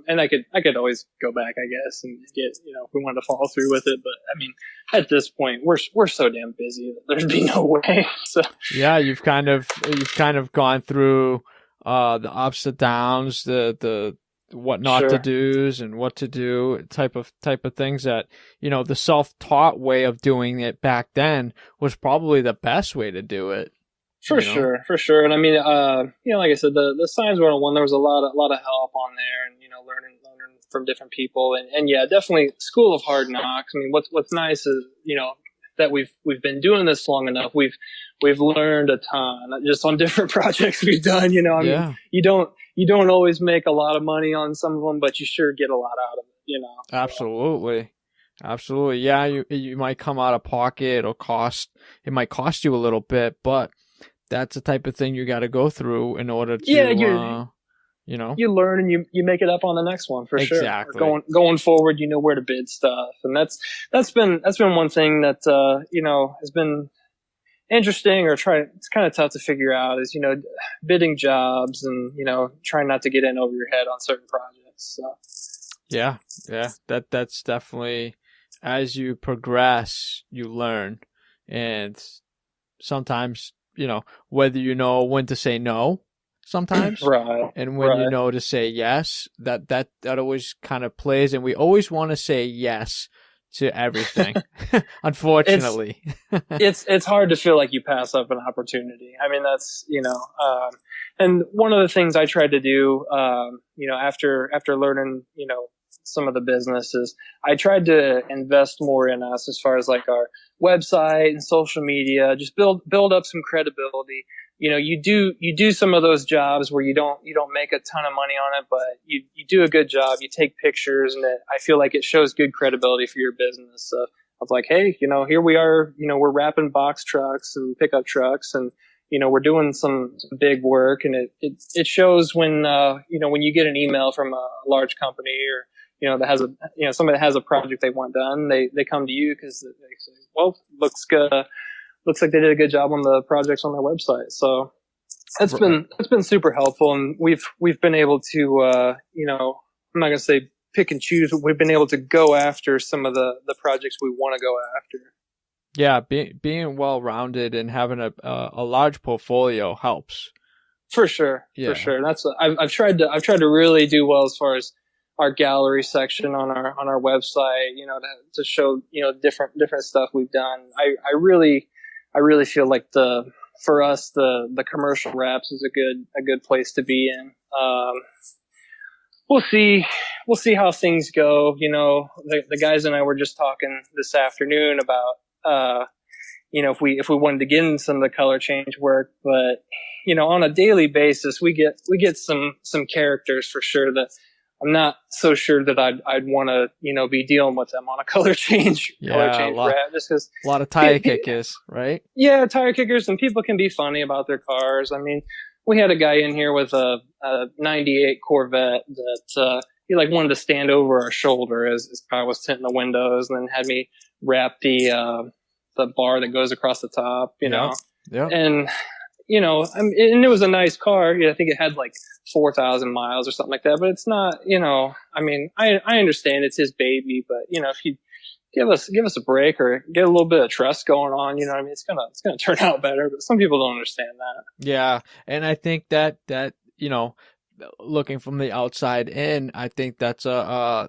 and I could always go back, I guess, and get, if we wanted to follow through with it. But I mean, at this point, we're so damn busy that there'd be no way. So yeah, you've kind of gone through the ups and downs, the what not to do's and what to do type of things that, the self-taught way of doing it back then was probably the best way to do it. For sure. And I mean, like I said, the Science 101, there was a lot of help on there, and, learning from different people. And yeah, definitely School of Hard Knocks. I mean, what's nice is, that we've been doing this long enough. We've learned a ton just on different projects we've done, I mean, you don't always make a lot of money on some of them, but you sure get a lot out of it, Absolutely. Yeah. You might come out of pocket or it might cost you a little bit, but that's the type of thing you got to go through in order to, you learn and you make it up on the next one for sure. Exactly. Going forward, where to bid stuff. And that's been one thing that, has been interesting it's kind of tough to figure out is, bidding jobs and, trying not to get in over your head on certain projects. So. Yeah. That's definitely, as you progress, you learn. And sometimes, whether when to say no sometimes, right, and when you know to say yes, that always kind of plays, and we always want to say yes to everything. Unfortunately, it's hard to feel like you pass up an opportunity. I mean, that's and one of the things I tried to do, after learning, some of the businesses, I tried to invest more in us as far as like our website and social media, just build up some credibility. You do some of those jobs where you don't make a ton of money on it, but you do a good job. You take pictures, and I feel like it shows good credibility for your business. Of like, hey, here we are, we're wrapping box trucks and pickup trucks, and we're doing some big work, and it shows when when you get an email from a large company or that has somebody that has a project they want done, they come to you because they say, well, looks good. Looks like they did a good job on the projects on their website. So it's been super helpful, and we've been able to I'm not going to say pick and choose, but we've been able to go after some of the projects we want to go after. Yeah, being well-rounded and having a large portfolio helps. For sure. And that's I've tried to really do well as far as our gallery section on our website, to show different stuff we've done. I really feel like for us the commercial wraps is a good place to be in. We'll see how things go. The guys and I were just talking this afternoon about if we wanted to get in some of the color change work, but on a daily basis we get some characters for sure that I'm not so sure that I'd want to, be dealing with them on a color change wrap, just because a lot of tire kickers, right? Yeah, tire kickers, and people can be funny about their cars. I mean, we had a guy in here with a 98 Corvette that he wanted to stand over our shoulder as his car was tinting the windows, and then had me wrap the bar that goes across the top, Yeah. And and it was a nice car. I think it had like 4,000 miles or something like that, but it's not, I understand it's his baby, but if you give us a break or get a little bit of trust going on, it's gonna turn out better, but some people don't understand that. Yeah. And I think that, looking from the outside in, I think that's a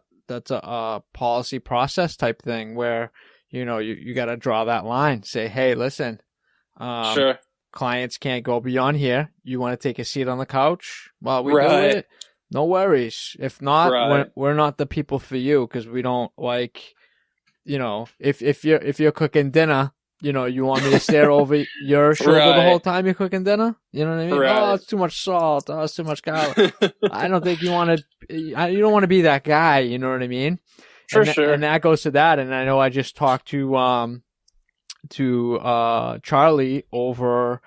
policy process type thing where, you got to draw that line, say, hey, listen, Sure. clients can't go beyond here. You want to take a seat on the couch while we do Right. it? No worries. If not, Right. we're not the people for you, because we don't like, if you're cooking dinner, you want me to stare over your shoulder the Right. whole time you're cooking dinner? You know what I mean? Right. Oh, it's too much salt. Oh, it's too much garlic. I don't think you don't want to be that guy. You know what I mean? For sure. And that goes to that. And I know I just talked to Charlie over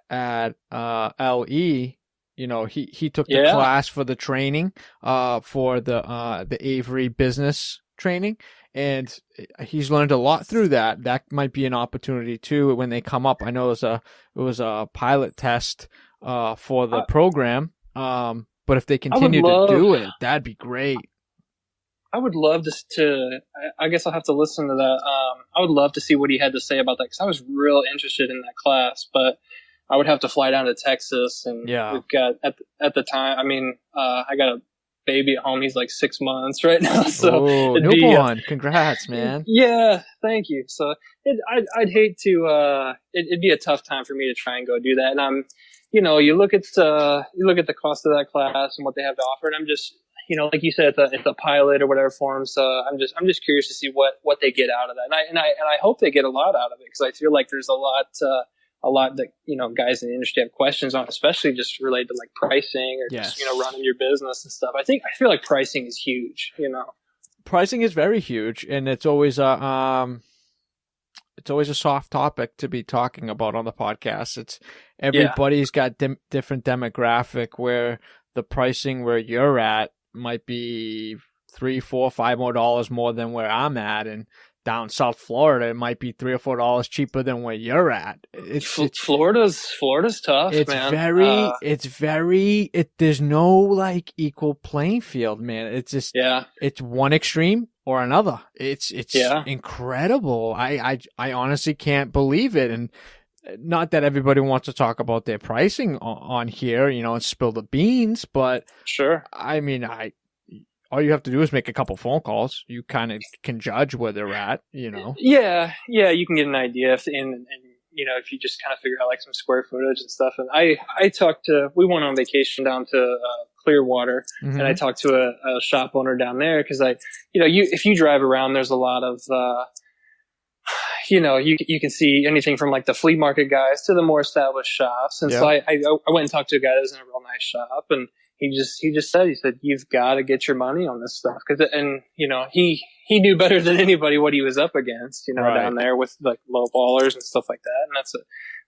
at LE. He took the class for the training for the Avery business training, and he's learned a lot through that. That might be an opportunity too when they come up. I know it was a pilot test for the program, but if they continue to do it, that'd be great. I would love I guess I'll have to listen to that. I would love to see what he had to say about that, because I was real interested in that class, but I would have to fly down to Texas, and we've got at the time. I mean, I got a baby at home. He's like 6 months right now, so newborn. Congrats, man. Yeah, thank you. So I'd hate to. It'd be a tough time for me to try and go do that, and I'm, you look at the cost of that class and what they have to offer, and I'm just, like you said, it's a pilot or whatever form. So I'm just curious to see what they get out of that, and I hope they get a lot out of it, because I feel like there's a lot that, guys in the industry have questions on, especially just related to like pricing or just, running your business and stuff. I feel like pricing is huge, Pricing is very huge, and it's always a soft topic to be talking about on the podcast. It's everybody's got different demographic where the pricing where you're at might be $3, $4, $5 more than where I'm at, and down South Florida, it might be $3 or $4 cheaper than where you're at. Florida's tough. It's man. There's no like equal playing field, man. It's just it's one extreme or another. It's incredible. I honestly can't believe it, and not that everybody wants to talk about their pricing on here, and spill the beans, but sure. I mean, all you have to do is make a couple phone calls. You kind of can judge where they're at, Yeah, you can get an idea if you just kind of figure out like some square footage and stuff. And we went on vacation down to Clearwater, and I talked to a shop owner down there, because if you drive around, there's a lot of you can see anything from like the flea market guys to the more established shops. And so I went and talked to a guy that was in a real nice shop, and he just said, you've got to get your money on this stuff, he knew better than anybody what he was up against, down there with like low ballers and stuff like that. And that's it.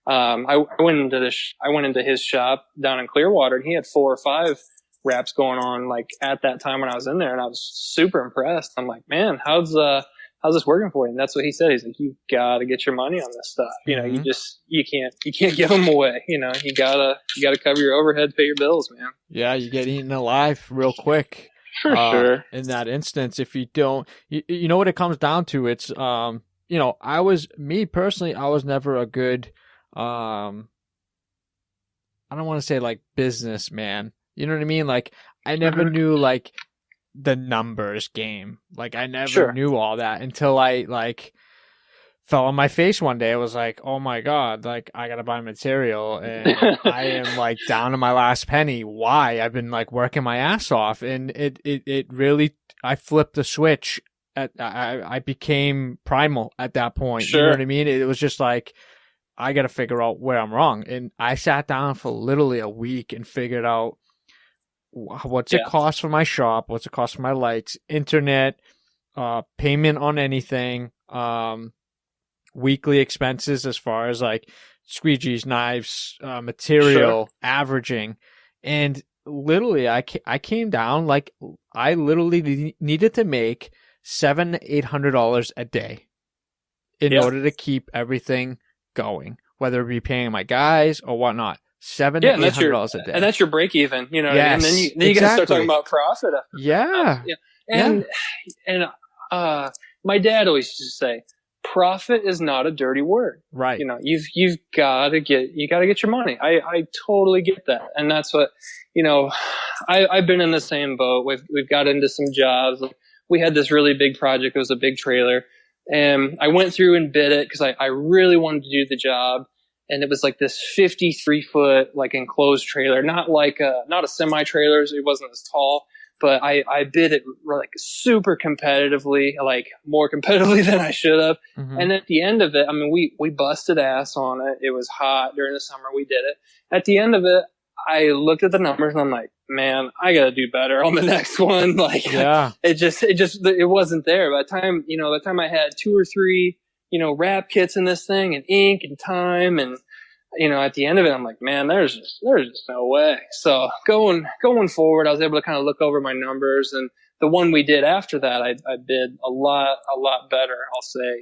I went into his shop down in Clearwater, and he had 4 or 5 wraps going on like at that time when I was in there, and I was super impressed. I'm like, man, how's this working for you? And that's what he said. He's like, you got to get your money on this stuff. You can't give them away. You gotta cover your overhead, pay your bills, man. Yeah, you get eaten alive real quick. For sure. In that instance, if you don't, you know what it comes down to? It's, me personally, I was never a good, I don't want to say like businessman. You know what I mean? Like, I never knew like the numbers game. Like, I never knew all that until I like fell on my face one day. I was like, oh my God, like I gotta buy material, and I am like down to my last penny. Why? I've been like working my ass off, and it really, I flipped the switch. I became primal at that point. You know what I mean? It was just like, I gotta figure out where I'm wrong. And I sat down for literally a week and figured out what's it cost for my shop, what's it cost for my lights, internet, payment on anything, weekly expenses as far as like squeegees, knives, material, averaging. And literally I came down, like I literally needed to make $700 to $800 a day in order to keep everything going whether it be paying my guys or whatnot. $700 Yeah, to $800 a day. and that's your break even, you know. Yes, and then you gotta start talking about profit after yeah. that. Yeah. And my dad always used to say, profit is not a dirty word. Right. You know, you've gotta get your money. I totally get that. And that's what, you know, I've been in the same boat. We've got into some jobs. We had this really big project. It was a big trailer, and I went through and bid it because I really wanted to do the job. And it was like this 53-foot like enclosed trailer, not a semi trailer. It wasn't as tall, but I bid it like super competitively, like more competitively than I should have. Mm-hmm. And at the end of it, I mean, we busted ass on it. It was hot during the summer. We did it. At the end of it, I looked at the numbers and I'm like, man, I got to do better on the next one. Like, yeah, it wasn't there. By the time I had 2 or 3, wrap kits in this thing and ink and time, and, at the end of it, I'm like, man, there's just no way. So going forward, I was able to kind of look over my numbers, and the one we did after that, I bid a lot better. I'll say,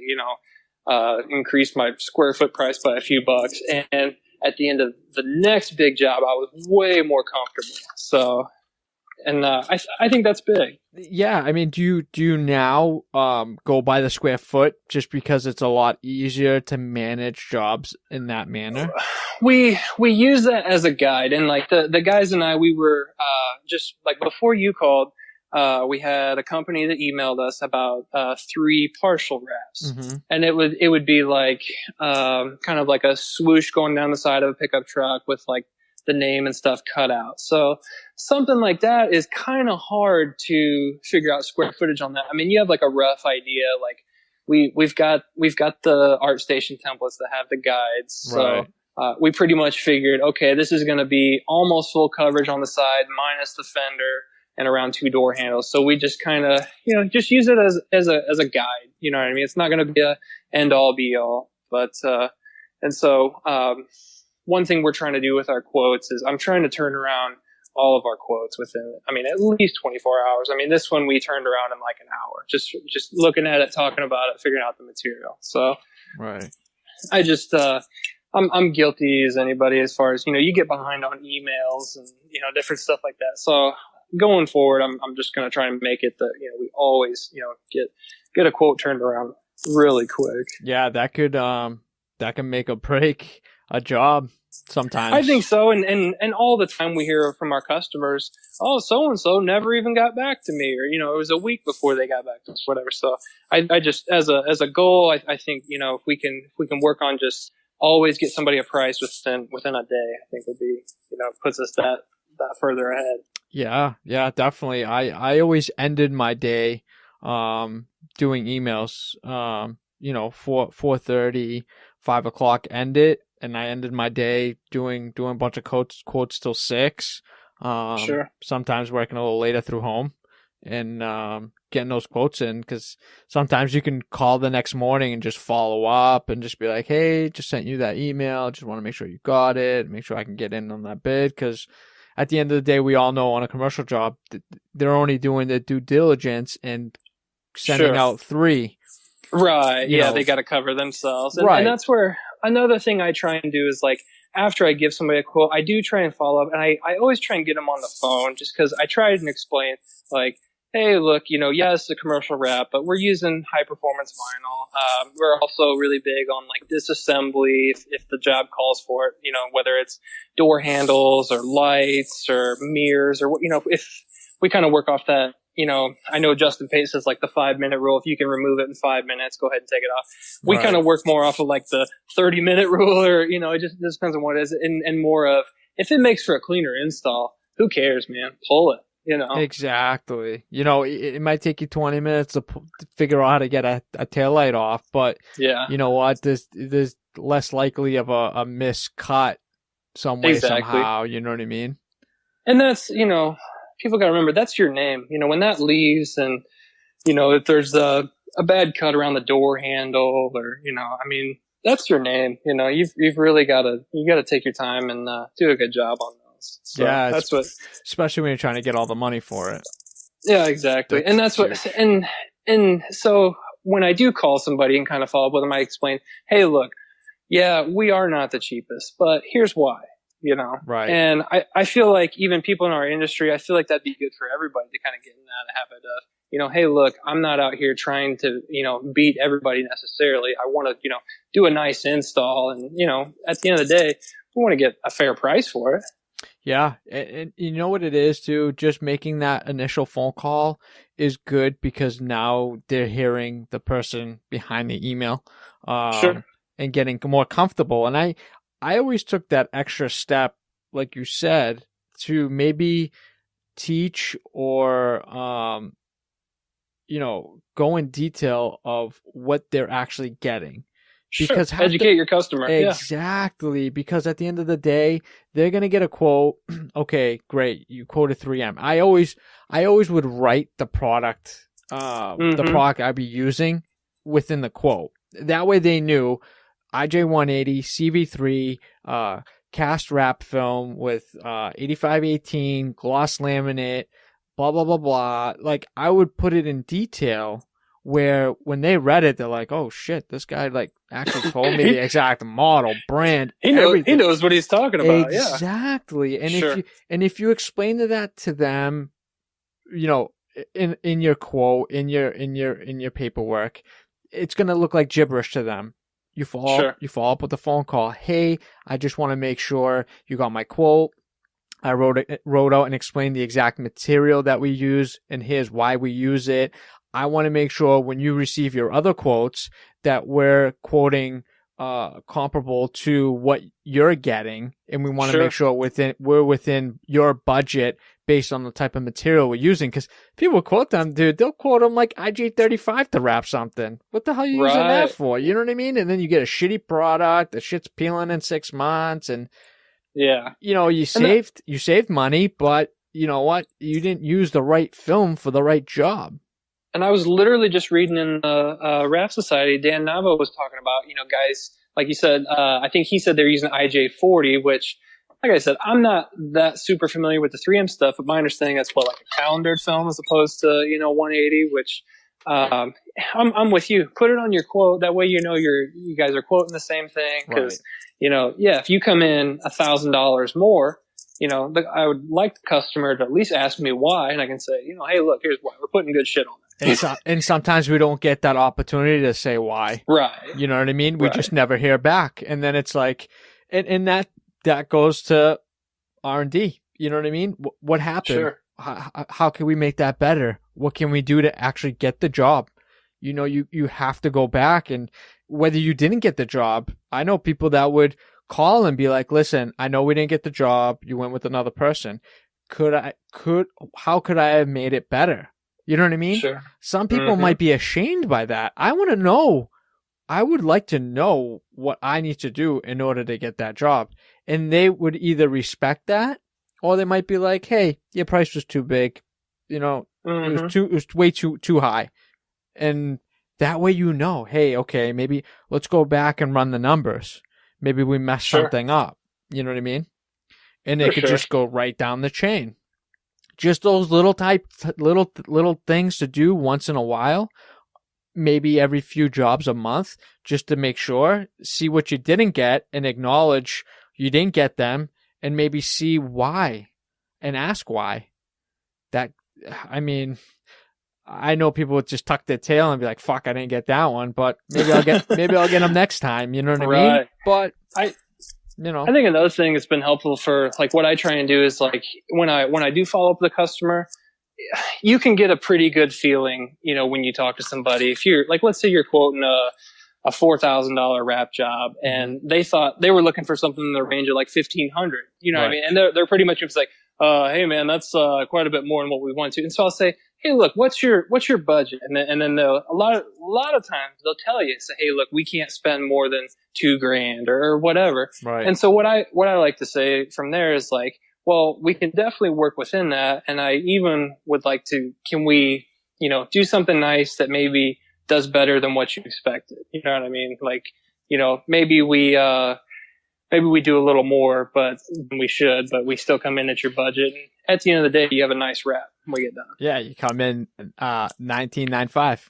increased my square foot price by a few bucks. And at the end of the next big job, I was way more comfortable. So, and I think that's big. Yeah, I mean, do you now go by the square foot just because it's a lot easier to manage jobs in that manner? We use that as a guide, and like the guys and I, we were just like before you called. We had a company that emailed us about 3 partial wraps, mm-hmm. and it would be like kind of like a swoosh going down the side of a pickup truck with like the name and stuff cut out. So something like that is kind of hard to figure out square footage on that. I mean, you have like a rough idea. Like we've got the ArtStation templates that have the guides. Right. So we pretty much figured, okay, this is going to be almost full coverage on the side minus the fender and around 2 door handles. So we just kind of, just use it as a guide. You know what I mean? It's not going to be a end all be all, but, and so, one thing we're trying to do with our quotes is I'm trying to turn around all of our quotes within, at least 24 hours. I mean, this one we turned around in like an hour, just looking at it, talking about it, figuring out the material. So, right. I just, I'm guilty as anybody as far as, you get behind on emails and, different stuff like that. So going forward, I'm just going to try and make it that, we always, get a quote turned around really quick. Yeah, that can make or break a job sometimes. I think so. And all the time we hear from our customers, oh, so-and-so never even got back to me, or, it was a week before they got back to us, whatever. So I just, as a goal, I think, if we can work on just always get somebody a price within a day, I think would be, puts us that further ahead. Yeah, definitely. I always ended my day, doing emails, 4:30, 5 o'clock end it. And I ended my day doing a bunch of quotes till 6. Sure. Sometimes working a little later through home and getting those quotes in, because sometimes you can call the next morning and just follow up and just be like, hey, just sent you that email. Just want to make sure you got it. Make sure I can get in on that bid, because at the end of the day, we all know on a commercial job, they're only doing the due diligence and sending out 3. Right. Yeah, they got to cover themselves. And, right. And that's where another thing I try and do is, like, after I give somebody a quote, I do try and follow up, and I always try and get them on the phone, just because I try and explain, like, hey, look, yes, a commercial wrap, but we're using high performance vinyl. We're also really big on like disassembly if the job calls for it, whether it's door handles or lights or mirrors, or, if we kind of work off that. I know Justin Pace says like the 5-minute rule. If you can remove it in 5 minutes, go ahead and take it off. We kind of work more off of like the 30-minute rule, or, it just depends on what it is, and more of, if it makes for a cleaner install, who cares, man? Pull it. Exactly. It might take you 20 minutes to figure out how to get a taillight off, but yeah, you know what? There's less likely of a miscut some way, somehow. You know what I mean? And that's, people got to remember, that's your name. When that leaves, and, if there's a bad cut around the door handle, or, that's your name. You've really got to take your time and do a good job on those. So yeah, that's what, especially when you're trying to get all the money for it. Yeah, exactly. And that's what, and so when I do call somebody and kind of follow up with them, I explain, hey, look, yeah, we are not the cheapest, but here's why, Right. And I feel like even people in our industry, I feel like that'd be good for everybody to kind of get in that habit of, hey, look, I'm not out here trying to, beat everybody necessarily. I want to, do a nice install. And, at the end of the day, we want to get a fair price for it. Yeah. And you know what it is too? Just making that initial phone call is good because now they're hearing the person behind the email, Sure. and getting more comfortable. And I always took that extra step, like you said, to maybe teach or, go in detail of what they're actually getting. Because sure. Educate your customer. Exactly. Yeah. Because at the end of the day, they're going to get a quote. Okay, great. You quoted 3M. I always would write the product, the product I'd be using within the quote. That way they knew IJ180, CV3, cast wrap film with 8518, gloss laminate, blah, blah, blah, blah. Like, I would put it in detail where when they read it, they're like, oh, shit, this guy, like, actually told me the exact model, brand, everything. He knows what he's talking about, exactly. Yeah. And sure. if you explain that to them, in your quote, in your paperwork, it's going to look like gibberish to them. You follow up with a phone call. Hey, I just want to make sure you got my quote. I wrote out and explained the exact material that we use, and here's why we use it. I want to make sure when you receive your other quotes that we're quoting comparable to what you're getting, and we want to make sure we're within your budget based on the type of material we're using. Because people quote them, dude, they'll quote them like IJ35 to wrap something. What the hell are you using that for? You know what I mean? And then you get a shitty product. The shit's peeling in 6 months, and you saved money, but you know what? You didn't use the right film for the right job. And I was literally just reading in the Wrap Society, Dan Navo was talking about, guys, like you said, I think he said they're using IJ40, which, like I said, I'm not that super familiar with the 3M stuff, but my understanding that's like a calendared film as opposed to, 180, which I'm with you. Put it on your quote. That way you guys are quoting the same thing. Because, if you come in $1,000 more, I would like the customer to at least ask me why, and I can say, hey, look, here's why. We're putting good shit on it. And sometimes we don't get that opportunity to say why. Right. You know what I mean? We just never hear back. And then it's like, and that goes to R&D. You know what I mean? What happened? Sure. How can we make that better? What can we do to actually get the job? You have to go back, and whether you didn't get the job, I know people that would call and be like, listen, I know we didn't get the job. You went with another person. How could I have made it better? You know what I mean? Sure. Some people might be ashamed by that. I want to know. I would like to know what I need to do in order to get that job. And they would either respect that, or they might be like, hey, your price was too big. It was way too high. And that way, hey, okay, maybe let's go back and run the numbers. Maybe we messed something up. You know what I mean? And it could just go right down the chain. Just those little things to do once in a while, maybe every few jobs a month, just to make sure, see what you didn't get and acknowledge you didn't get them, and maybe see why and ask why. I know people would just tuck their tail and be like, fuck, I didn't get that one, but maybe I'll get them next time. You know what I mean? But I think another thing that's been helpful for like what I try and do is like when I do follow up with the customer, you can get a pretty good feeling, when you talk to somebody. If you're like, let's say you're quoting a $4,000 wrap job, and they thought they were looking for something in the range of like 1,500. You know what I mean? And they're pretty much just like, hey man, that's quite a bit more than what we want to. And so I'll say, hey, look, what's your budget? And then they'll, a lot of times they'll tell you, say, hey, look, we can't spend more than $2,000 or whatever. Right. And so what I like to say from there is like, well, we can definitely work within that. And I even would like to, can we, do something nice that maybe does better than what you expected? You know what I mean? Like, maybe we, maybe we do a little more, but we should, but we still come in at your budget. And at the end of the day, you have a nice wrap when we get done. Yeah, you come in 1995.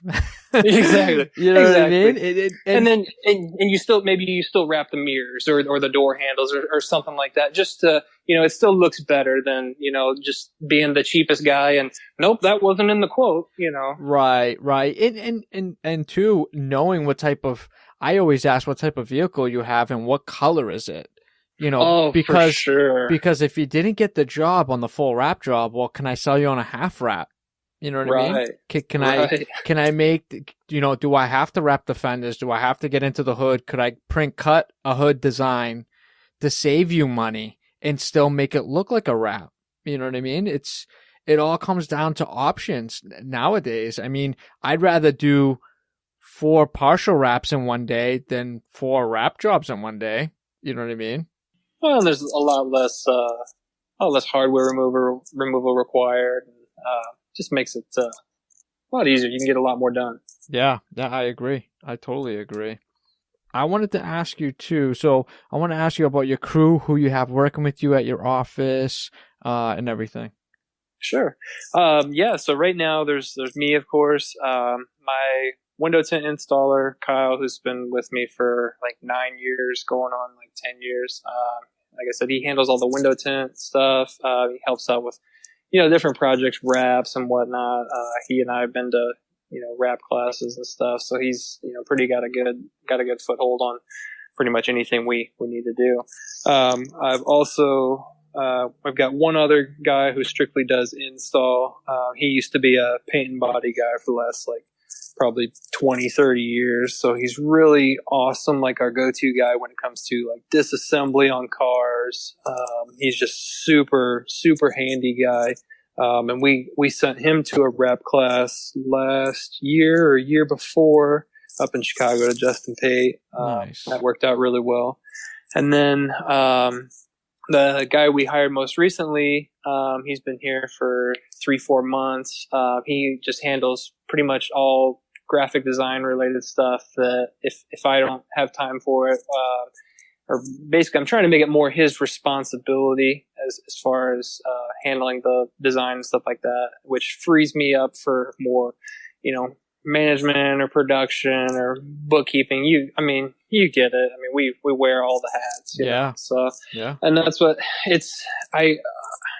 Exactly. You know exactly. what I mean? And then you still wrap the mirrors or the door handles or something like that, just to, it still looks better than, just being the cheapest guy and nope, that wasn't in the quote, Right. And two, knowing what type of, I always ask what type of vehicle you have and what color is it? Because for sure. Because if you didn't get the job on the full wrap job, well, can I sell you on a half wrap? You know what I mean? Can I make, do I have to wrap the fenders? Do I have to get into the hood? Could I print cut a hood design to save you money and still make it look like a wrap? You know what I mean? It all comes down to options nowadays. I mean, I'd rather do 4 partial wraps in one day than 4 wrap jobs in one day. You know what I mean? Well, there's a lot less hardware removal required. Just makes it a lot easier. You can get a lot more done. Yeah, I agree. I totally agree. I wanted to ask you too. So I want to ask you about your crew, who you have working with you at your office, and everything. Sure. So right now there's me, of course, my window tint installer, Kyle, who's been with me for like 9 years, going on like 10 years. Like I said, he handles all the window tint stuff. He helps out with, different projects, wraps and whatnot. He and I have been to, wrap classes and stuff. So he's, pretty got a good foothold on pretty much anything we need to do. I've got one other guy who strictly does install. He used to be a paint and body guy for the last probably 20, 30 years. So he's really awesome, like our go-to guy when it comes to like disassembly on cars. He's just super, super handy guy. And we sent him to a rep class last year or year before up in Chicago to Justin Pate. Nice. That worked out really well. And then, the guy we hired most recently, he's been here for 3-4 months. He just handles pretty much all graphic design related stuff that if I don't have time for it, or basically I'm trying to make it more his responsibility as far as handling the design and stuff like that, which frees me up for more, management or production or bookkeeping. You get it. I mean, we wear all the hats. Yeah. So, yeah. And that's what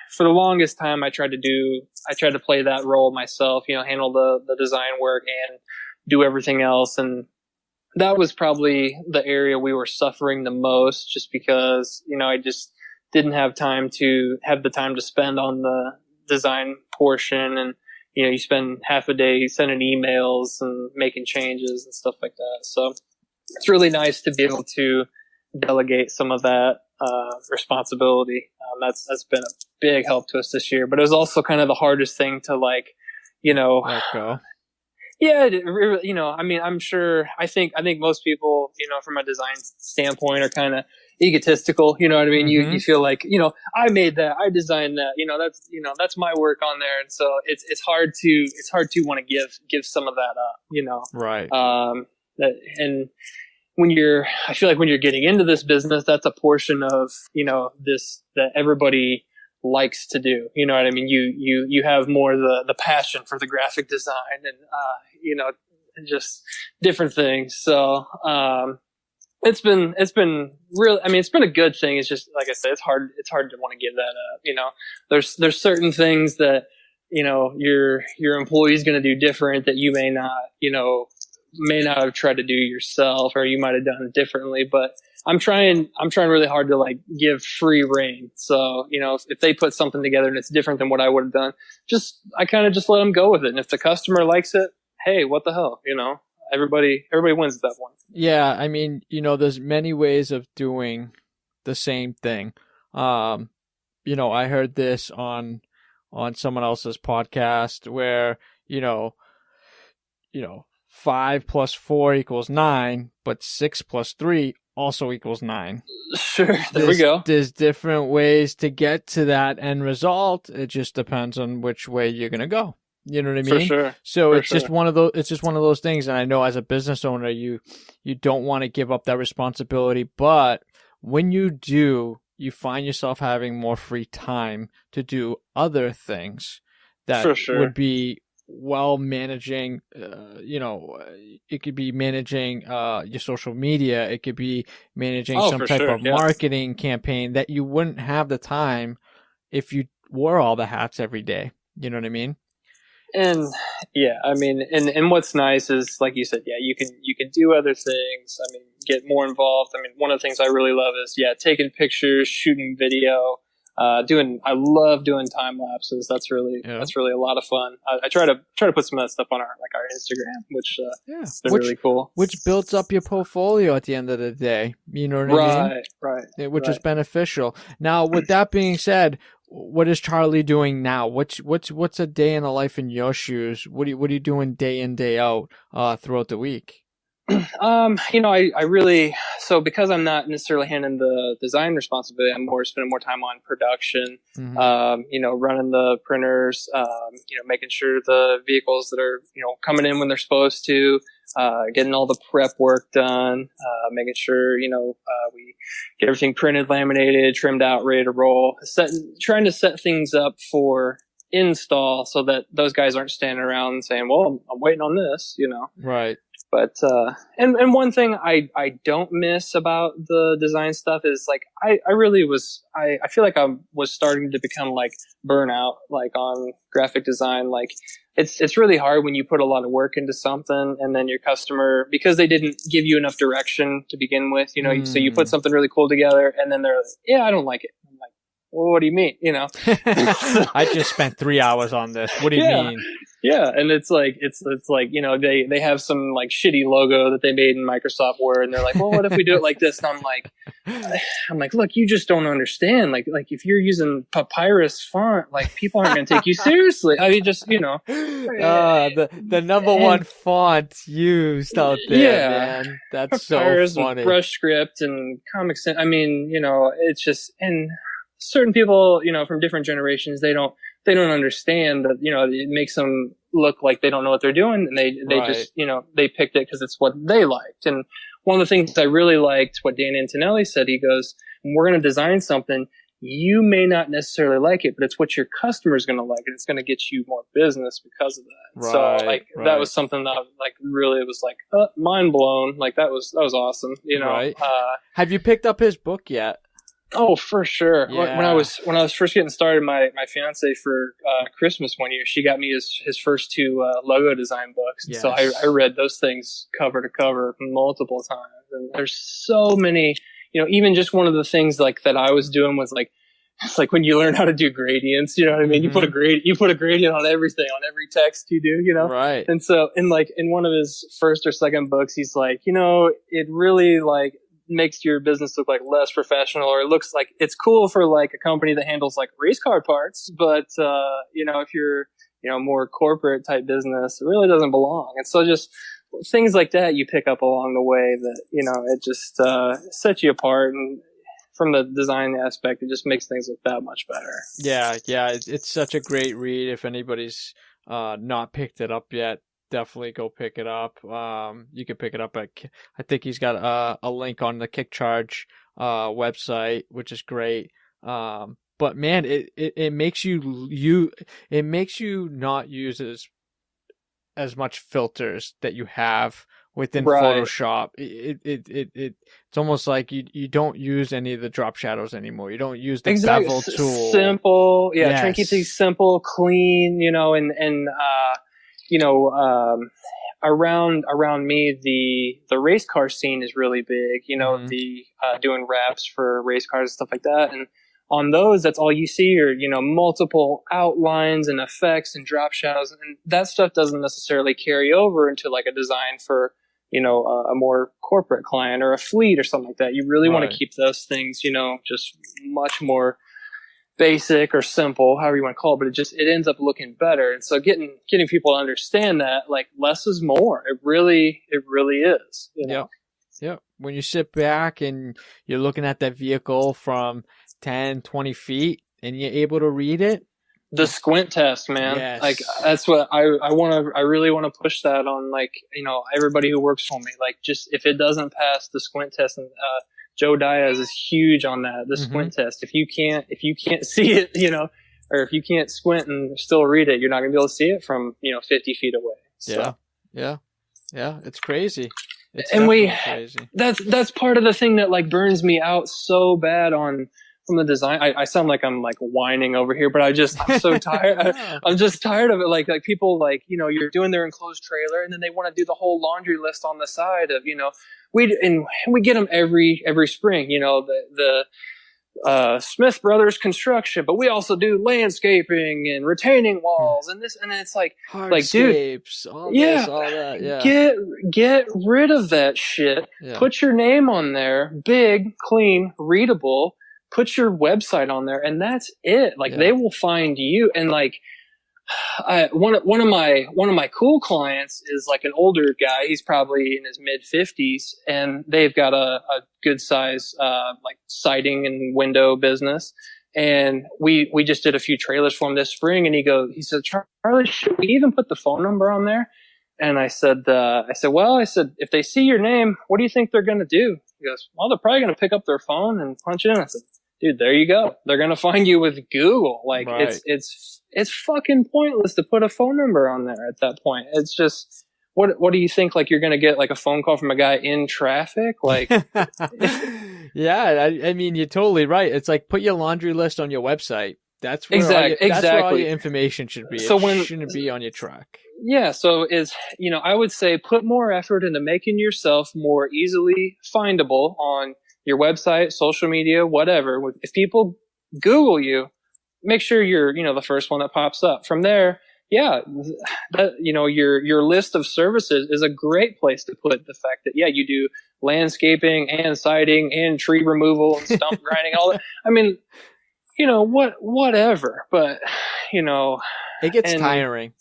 for the longest time I tried to play that role myself, handle the design work and do everything else. And that was probably the area we were suffering the most, just because, I just didn't have the time to spend on the design portion. And, you spend half a day sending emails and making changes and stuff like that. So it's really nice to be able to delegate some of that responsibility. That's been a big help to us this year, but it was also kind of the hardest thing to let go. Yeah, I'm sure. I think most people, from a design standpoint, are kind of egotistical. You know what I mean? Mm-hmm. You feel like, I made that, I designed that. That's my work on there, and so it's hard to want to give some of that up. Right. And I feel like when you're getting into this business, that's a portion of this that everybody likes to do. You know what I mean? You have more the passion for the graphic design and and just different things. So it's been really, it's been a good thing. It's just, like I said, it's hard to want to give that up. There's certain things that your employee's going to do different that you may not have tried to do yourself, or you might have done it differently. But I'm trying really hard to give free reign. So, if they put something together and it's different than what I would have done, I kind of just let them go with it. And if the customer likes it, hey, what the hell, everybody wins at that point. Yeah. There's many ways of doing the same thing. I heard this on someone else's podcast where, 5 + 4 = 9, but 6 + 3 also equals 9. Sure. There we go. There's different ways to get to that end result. It just depends on which way you're going to go. You know what I mean? For sure. So it's just one of those things. And I know as a business owner, you don't want to give up that responsibility, but when you do, you find yourself having more free time to do other things that For sure. would be while managing, it could be managing your social media. It could be managing some for type sure, of marketing campaign that you wouldn't have the time if you wore all the hats every day. You know what I mean? And yeah, I mean, and what's nice is, like you said, yeah, you can do other things. I mean, get more involved. I mean, one of the things I really love is, taking pictures, shooting video, I love doing time lapses. That's really a lot of fun. I try to put some of that stuff on our Instagram, which is really cool. Which builds up your portfolio at the end of the day. You know what I mean? Right. Which is beneficial. Now, with that being said, what is Charlie doing now? What's a day in the life in your shoes? What are you doing day in, day out throughout the week? I really, so because I'm not necessarily handling the design responsibility, I'm spending more time on production, running the printers, making sure the vehicles that are, coming in when they're supposed to, getting all the prep work done, making sure, we get everything printed, laminated, trimmed out, ready to roll, trying to set things up for install so that those guys aren't standing around and saying, well, I'm waiting on this, Right. But, and one thing I don't miss about the design stuff is, like, I feel like I was starting to become, like, burnout, like, on graphic design. Like, it's really hard when you put a lot of work into something and then your customer, because they didn't give you enough direction to begin with, so you put something really cool together and then they're like, yeah, I don't like it. I'm like, well, what do you mean? I just spent 3 hours on this. What do you mean? Yeah, and it's like they have some, like, shitty logo that they made in Microsoft Word, and they're like, well, what if we do it like this? And I'm like, look, you just don't understand. Like if you're using papyrus font, like, people aren't going to take you seriously. I mean, just the number one font used out there, man. That's papyrus so funny. And brush script and Comic Sans. I mean, it's just, and certain people, from different generations, they don't understand that, it makes them look like they don't know what they're doing, and they just, they picked it because it's what they liked. And one of the things I really liked, what Dan Antonelli said, he goes, we're going to design something, you may not necessarily like it, but it's what your customer's going to like, and it's going to get you more business because of that. Right, so, that was something that, like, really was like, mind blown. Like, that was awesome. Right. Have you picked up his book yet? Oh, for sure. Yeah. When I was first getting started, my fiance for Christmas one year, she got me his first two logo design books. Yes. So I read those things cover to cover multiple times. And there's so many, even just one of the things, like, that I was doing was, like, it's like when you learn how to do gradients, you know what I mean? Mm-hmm. You put a gradient on everything, on every text you do, Right. And so in one of his first or second books, he's like, it really, like, makes your business look like less professional, or it looks like it's cool for, like, a company that handles, like, race car parts, but if you're more corporate type business, it really doesn't belong. And so just things like that you pick up along the way that it just sets you apart, and from the design aspect, it just makes things look that much better. Yeah, it's such a great read. If anybody's not picked it up yet, definitely go pick it up. You can pick it up at, I think he's got a link on the KickCharge website, which is great. But man, it makes you not use as much filters that you have within Photoshop. It's almost like you don't use any of the drop shadows anymore. You don't use the bevel tool. Simple, try and keep things simple, clean, around me, the race car scene is really big, the doing wraps for race cars and stuff like that. And on those, that's all you see are, multiple outlines and effects and drop shadows. And that stuff doesn't necessarily carry over into, like, a design for, a more corporate client or a fleet or something like that. You really want to keep those things, just much more basic or simple, however you want to call it, but it ends up looking better. And so getting people to understand that, like, less is more. It really is. Yeah. When you sit back and you're looking at that vehicle from 10, 20 feet and you're able to read it. The Squint Test, man. Yes. Like, that's what I really want to push that on, like, everybody who works for me. Like, just if it doesn't pass the Squint Test, and Joe Diaz is huge on that, the Squint Test. If you can't see it, or if you can't squint and still read it, you're not going to be able to see it from, 50 feet away. So. Yeah. It's crazy. It's crazy. That's part of the thing that like burns me out so bad from the design. I sound like I'm like whining over here, but I'm so tired. I'm just tired of it. Like people like, you're doing their enclosed trailer and then they want to do the whole laundry list on the side of, we get them every spring, the Smith Brothers construction, but we also do landscaping and retaining walls and this, and it's like, hardscapes, dude, all that. Yeah. Get rid of that shit. Yeah. Put your name on there, big, clean, readable. Put your website on there, and that's it. Like they will find you. And like, one of my cool clients is like an older guy. He's probably in his mid 50s, and they've got a good size like siding and window business. And we just did a few trailers for him this spring. And he said, Charlie, should we even put the phone number on there? And I said, if they see your name, what do you think they're gonna do? He goes, well, they're probably gonna pick up their phone and punch it in. I said, dude, there you go. They're gonna find you with Google. Like it's fucking pointless to put a phone number on there at that point. It's just, what do you think? Like you're going to get like a phone call from a guy in traffic? Like, yeah, I mean, you're totally right. It's like, put your laundry list on your website. That's where that's where all your information should be. So it shouldn't be on your truck. Yeah. So I would say put more effort into making yourself more easily findable on your website, social media, whatever. If people Google you, make sure you're, the first one that pops up. From there, your list of services is a great place to put the fact that, you do landscaping and siding and tree removal and stump grinding, all that. I mean, whatever, but, it gets tiring.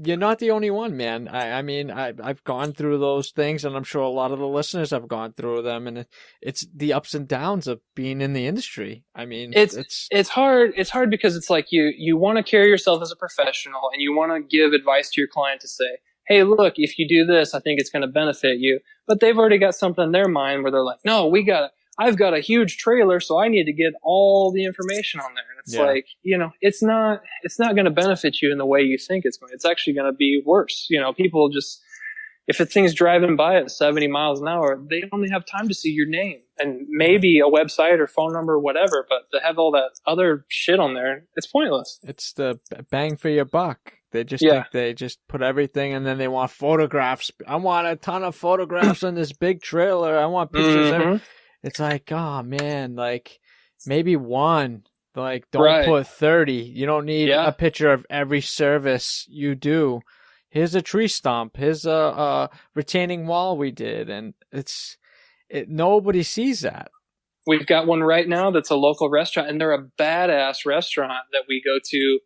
You're not the only one, man. I mean, I've gone through those things, and I'm sure a lot of the listeners have gone through them, and it's the ups and downs of being in the industry. I mean, it's hard. It's hard because it's like you want to carry yourself as a professional, and you want to give advice to your client to say, hey, look, if you do this, I think it's going to benefit you. But they've already got something in their mind where they're like, no, I've got a huge trailer, so I need to get all the information on there. And it's like, it's not going to benefit you in the way you think it's going. It's actually going to be worse. People just, if a thing's driving by at 70 miles an hour, they only have time to see your name and maybe a website or phone number or whatever, but to have all that other shit on there, it's pointless. It's the bang for your buck. They just think they just put everything, and then they want photographs. I want a ton of photographs on this big trailer. I want pictures. It's like, oh man, like maybe one, like don't put 30. You don't need a picture of every service you do. Here's a tree stump. Here's a retaining wall we did. And nobody sees that. We've got one right now that's a local restaurant, and they're a badass restaurant that we go to,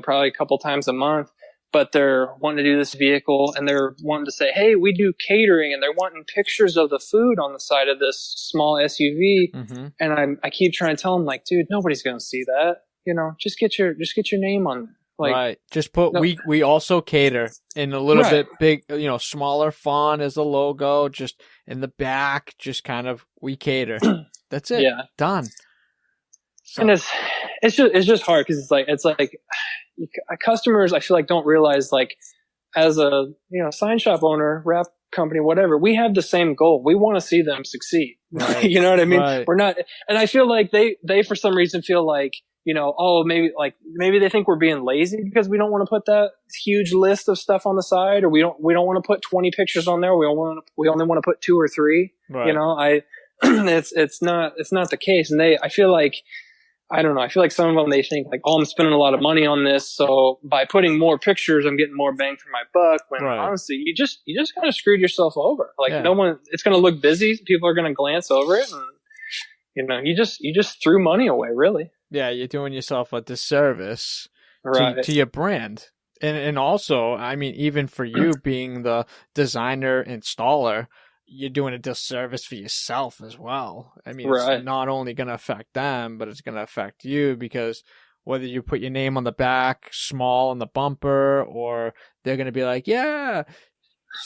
probably a couple times a month. But they're wanting to do this vehicle, and they're wanting to say, hey, we do catering, and they're wanting pictures of the food on the side of this small SUV. Mm-hmm. And I keep trying to tell them, like, dude, nobody's going to see that. Just get your name on there. Like, right. Just put, we also cater in a little bit big, smaller font as the logo, just in the back, just kind of, we cater. That's it. Yeah. Done. So. And it's just hard because it's like customers, I feel like, don't realize, like, as a sign shop owner, wrap company, whatever, we have the same goal. We want to see them succeed. Right. You know what I mean? Right. We're not, and I feel like they for some reason feel like, maybe they think we're being lazy because we don't want to put that huge list of stuff on the side, or we don't want to put 20 pictures on there. We only want to put 2 or 3. Right. It's not the case. And I feel like, I don't know. I feel like some of them, they think like, oh, I'm spending a lot of money on this, so by putting more pictures, I'm getting more bang for my buck. When honestly, you just kind of screwed yourself over. Like no one, it's going to look busy. People are going to glance over it, and you just threw money away, really. Yeah, you're doing yourself a disservice to your brand, and also, I mean, even for you being the designer installer, you're doing a disservice for yourself as well. I mean, it's not only going to affect them, but it's going to affect you, because whether you put your name on the back, small on the bumper, or they're going to be like, yeah,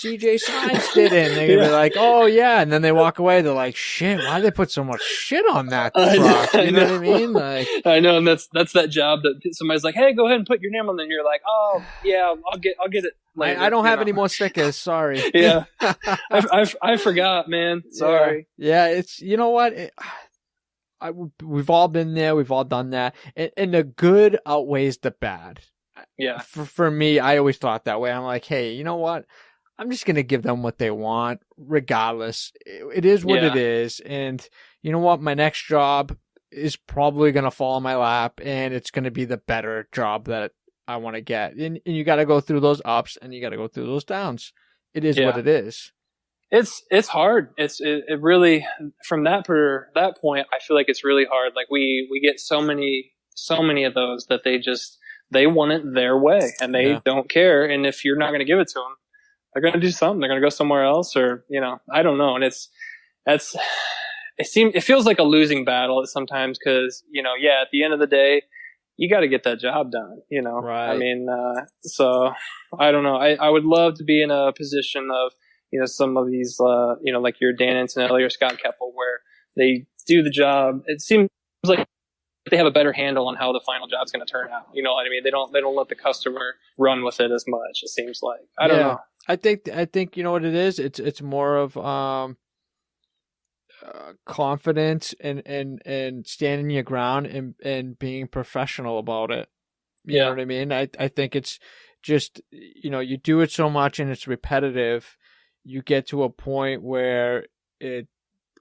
CJ Signs did it. And they're going to be like, oh, yeah. And then they walk away. They're like, shit, why did they put so much shit on that truck? You know what I mean? Like, I know. And that's that job that somebody's like, hey, go ahead and put your name on there. And you're like, oh, yeah, I'll get it later. I don't have any more stickers. Sorry. Yeah. I forgot, man. Sorry. Yeah. It's, you know what? We've all been there. We've all done that. And the good outweighs the bad. Yeah. For me, I always thought that way. I'm like, hey, you know what? I'm just going to give them what they want, regardless. It is what it is. And you know what? My next job is probably going to fall in my lap, and it's going to be the better job that I want to get. And you got to go through those ups, and you got to go through those downs. It is what it is. It's hard. It really, from that point, I feel like it's really hard. Like we get so many of those that they want it their way, and they don't care. And if you're not going to give it to them, they're going to do something. They're going to go somewhere else, or, you know, I don't know. And it feels like a losing battle sometimes, because, you know, at the end of the day, you got to get that job done, you know? Right. I mean, so I don't know. I would love to be in a position of, you know, some of these, you know, like your Dan Antonelli or Scott Keppel, where they do the job. It seems like they have a better handle on how the final job's going to turn out. You know what I mean? They don't let the customer run with it as much. It seems like, I don't know. I think you know what it is. It's more of confidence and standing your ground and being professional about it. You know what I mean? I think it's just, you know, you do it so much and it's repetitive. You get to a point where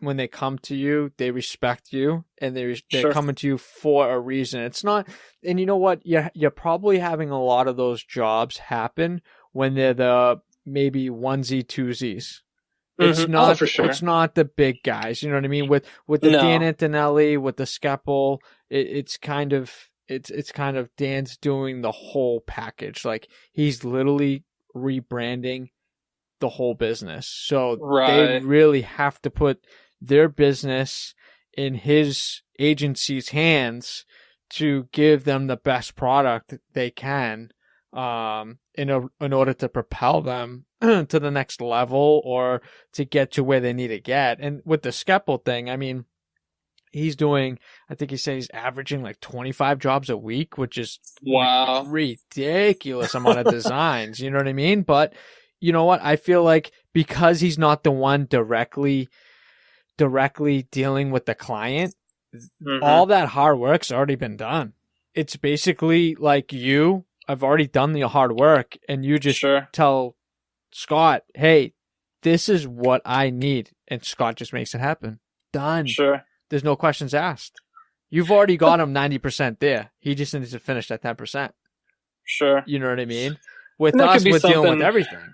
when they come to you, they respect you, and they're coming to you for a reason. It's not, and you know what? You're probably having a lot of those jobs happen when they're the maybe onesie twosies. It's not, for sure. It's not the big guys. You know what I mean? With the Dan Antonelli, with the Skeppel, it's kind of Dan's doing the whole package. Like, he's literally rebranding the whole business. So they really have to put their business in his agency's hands to give them the best product they can, in order to propel them to the next level, or to get to where they need to get. And with the Skeppel thing, I mean, he's doing, I think he said he's averaging like 25 jobs a week, which is ridiculous amount of designs. You know what I mean? But you know what? I feel like because he's not the one directly dealing with the client, all that hard work's already been done. It's basically like I've already done the hard work, and you just tell Scott, hey, this is what I need. And Scott just makes it happen. Done. Sure. There's no questions asked. You've already got him 90% there. He just needs to finish that 10%. Sure. You know what I mean? With us, we're dealing with everything.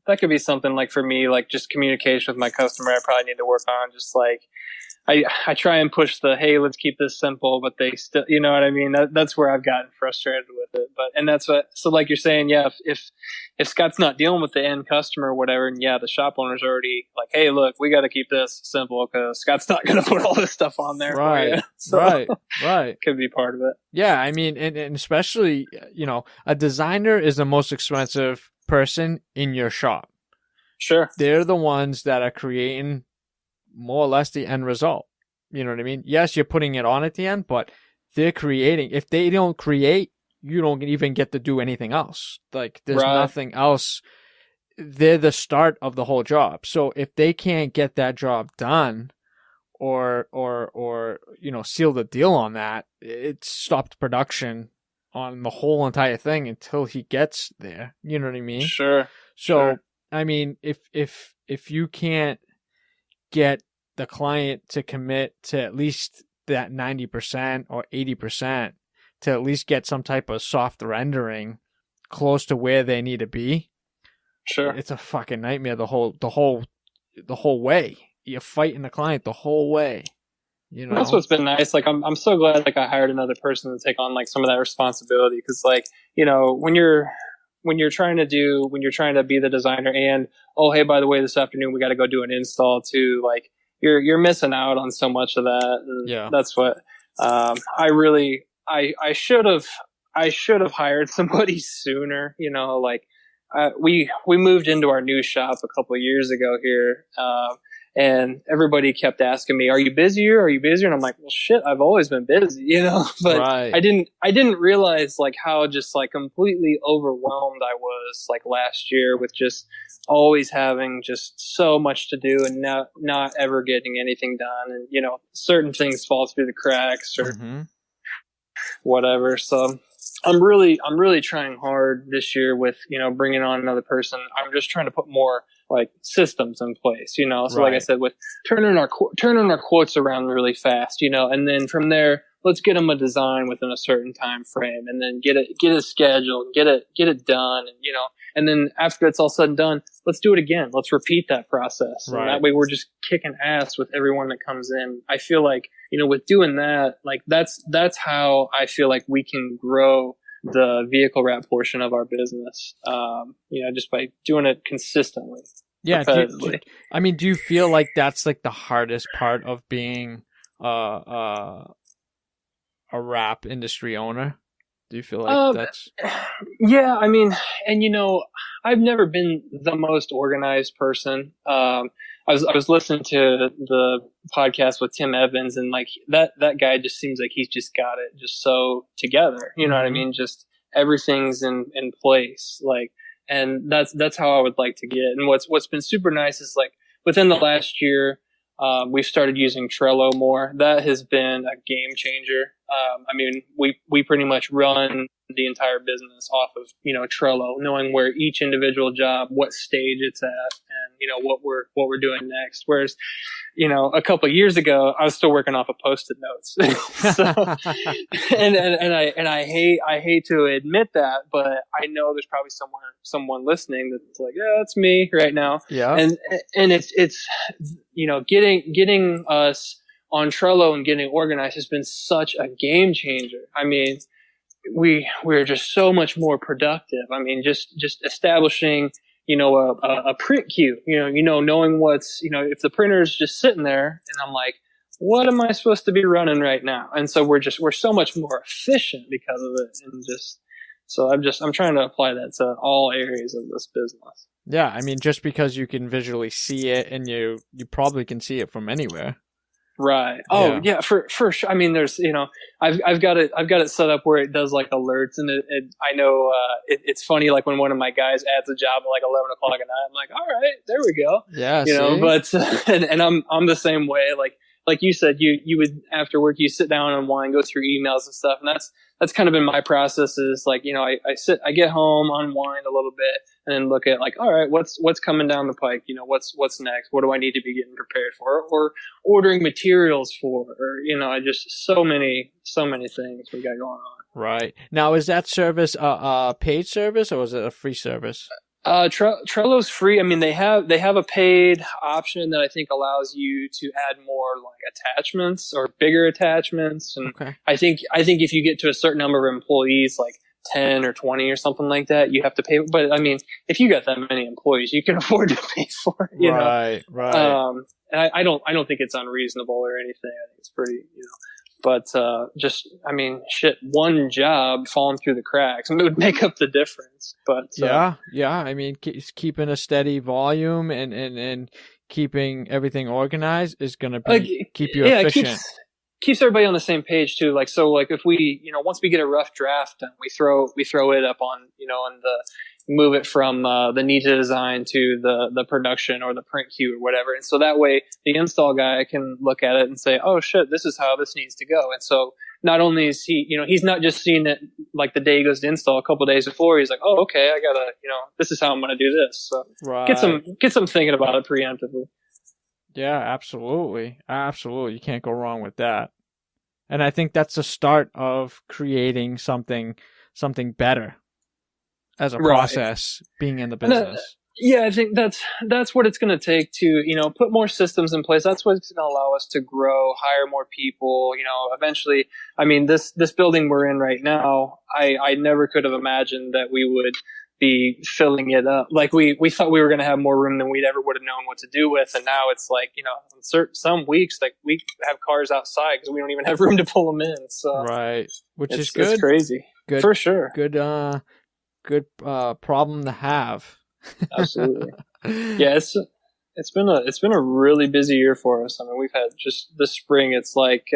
That could be something, like, for me, like, just communication with my customer, I probably need to work on. Just like, I try and push the, hey, let's keep this simple, but they still, you know what I mean? That's where I've gotten frustrated with it. And that's so like you're saying, if Scott's not dealing with the end customer or whatever, and the shop owner's already like, hey, look, we got to keep this simple because Scott's not going to put all this stuff on there. Right. So, right. Could be part of it. Yeah. I mean, and especially, you know, a designer is the most expensive person in your shop. Sure. They're the ones that are creating more or less the end result. You know what I mean? Yes, you're putting it on at the end, but they're creating. If they don't create, you don't even get to do anything else. Like, there's nothing else. They're the start of the whole job. So if they can't get that job done, or you know, seal the deal on that, it stopped production on the whole entire thing until he gets there. You know what I mean? Sure. So I mean, if you can't get the client to commit to at least that 90% or 80%, to at least get some type of soft rendering close to where they need to be, it's a fucking nightmare the whole way. You're fighting the client the whole way. You know, that's what's been nice. Like, I'm so glad, like, I hired another person to take on, like, some of that responsibility, because, like, you know, when you're trying to be the designer, and, oh, hey, by the way, this afternoon we got to go do an install too, like, you're missing out on so much of that. And that's what I should have hired somebody sooner. You know, like, we moved into our new shop a couple of years ago here, and everybody kept asking me, "Are you busier? Are you busier?" And I'm like, "Well, shit, I've always been busy, you know." But Right. I didn't realize like how just like completely overwhelmed I was like last year with just always having just so much to do and not ever getting anything done, and you know, certain things fall through the cracks or whatever. So I'm really trying hard this year with, you know, bringing on another person. I'm just trying to put more like systems in place, you know. So like I said, with turning our quotes around really fast, you know, and then from there, let's get them a design within a certain time frame, and then get it scheduled, get it done, and you know, and then after it's all said and done, let's do it again. Let's repeat that process, and that way we're just kicking ass with everyone that comes in. I feel like, you know, with doing that, like that's how I feel like we can grow the vehicle wrap portion of our business, you know, just by doing it consistently. Yeah. Do you feel like that's like the hardest part of being a wrap industry owner? Do you feel like that's? Yeah, I mean, and you know, I've never been the most organized person. I was listening to the podcast with Tim Evans, and like that guy just seems like he's just got it just so together. You know what I mean? Just everything's in place. Like, and that's how I would like to get. And what's been super nice is like within the last year, we've started using Trello more. That has been a game changer. I mean, we pretty much run the entire business off of, you know, Trello, knowing where each individual job, what stage it's at, and you know what we're doing next. Whereas, you know, a couple of years ago, I was still working off of Post-it notes. So, and I hate to admit that, but I know there's probably someone listening that's like, yeah, that's me right now. Yeah. And it's you know, getting us on Trello and getting organized has been such a game changer. I mean, we're just so much more productive. I mean, just establishing, you know, a print queue, you know, knowing what's, you know, if the printer's just sitting there and I'm like, what am I supposed to be running right now? And so we're so much more efficient because of it. And I'm trying to apply that to all areas of this business. Yeah. I mean, just because you can visually see it and you probably can see it from anywhere. Right. Oh yeah, for sure. I mean, there's, you know, I've got it set up where it does like alerts, and I know, it's funny, like when one of my guys adds a job at like 11 o'clock at night, I'm like, all right, there we go. Yeah. You know, but, and I'm the same way. Like you said, you would, after work, you sit down and unwind, go through emails and stuff. And that's kind of been my process, is like, you know, I get home, unwind a little bit, and then look at like, all right, what's coming down the pike? You know, what's next? What do I need to be getting prepared for, or ordering materials for, or, you know, just so many things we got going on. Right. Now, is that service a paid service, or is it a free service? Trello's free. I mean, they have a paid option that I think allows you to add more like attachments or bigger attachments. And I think if you get to a certain number of employees, like 10 or 20 or something like that, you have to pay. But I mean, if you got that many employees, you can afford to pay for it. You know? Right. And I don't think it's unreasonable or anything. I think it's pretty, you know. But just, I mean, shit, one job falling through the cracks, and it would make up the difference. But yeah. I mean, keeping a steady volume and keeping everything organized is going to keep you efficient. It keeps everybody on the same page too. Like, so like if we, you know, once we get a rough draft done, we throw it up on, you know, on move it from the need to design to the production or the print queue or whatever. And so that way the install guy can look at it and say, oh shit, this is how this needs to go. And so not only is he, you know, he's not just seeing it like the day he goes to install a couple of days before. He's like, oh, okay, I gotta, you know, this is how I'm going to do this. So get some thinking about it preemptively. Yeah, absolutely. You can't go wrong with that. And I think that's the start of creating something better as a process, being in the business. Yeah, I think that's what it's going to take to, you know, put more systems in place. That's what's going to allow us to grow, hire more people, you know, eventually. I mean, this building we're in right now, I never could have imagined that we would be filling it up. Like we thought we were going to have more room than we'd ever would have known what to do with. And now it's like, you know, some weeks, like we have cars outside because we don't even have room to pull them in. So right. Which is good. It's crazy. Good. For sure. Good, good problem to have. Absolutely. Yeah, it's been a really busy year for us. I mean, we've had just this spring. It's like,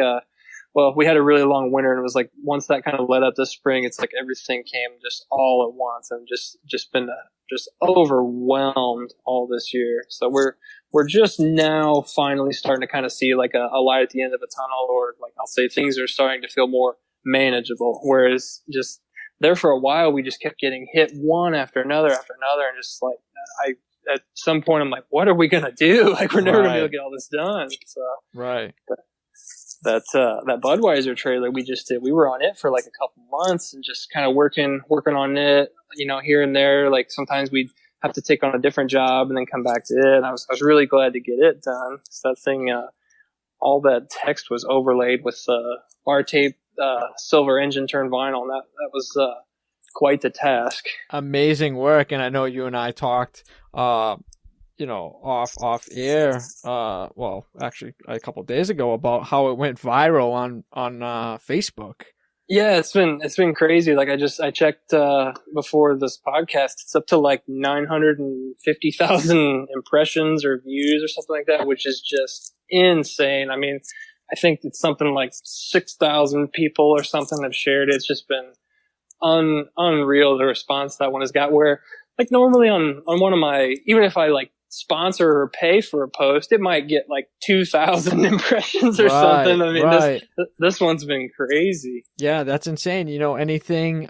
well, we had a really long winter, and it was like once that kind of led up this spring, it's like everything came just all at once, and just been just overwhelmed all this year. So we're just now finally starting to kind of see like a light at the end of a tunnel, or like I'll say things are starting to feel more manageable. Whereas just there for a while, we just kept getting hit one after another, and just like at some point, I'm like, what are we gonna do? Like, we're never gonna be able to get all this done. So right. That Budweiser trailer we just did, we were on it for like a couple months and just kind of working on it, here and there. Like sometimes we'd have to take on a different job and then come back to it. And I was really glad to get it done. So that thing, all that text was overlaid with bar tape, silver engine turned vinyl. And that was quite the task. Amazing work. And I know you and I talked, off air, well, actually a couple of days ago, about how it went viral on Facebook. Yeah, it's been crazy. Like I checked before this podcast, it's up to like 950,000 impressions or views or something like that, which is just insane. I mean, I think it's something like 6,000 people or something have shared it. It's just been unreal, the response that one has got. Where like normally on one of my, even if I like sponsor or pay for a post, it might get like 2,000 impressions or something. I mean, this one's been crazy. Yeah, that's insane. Anything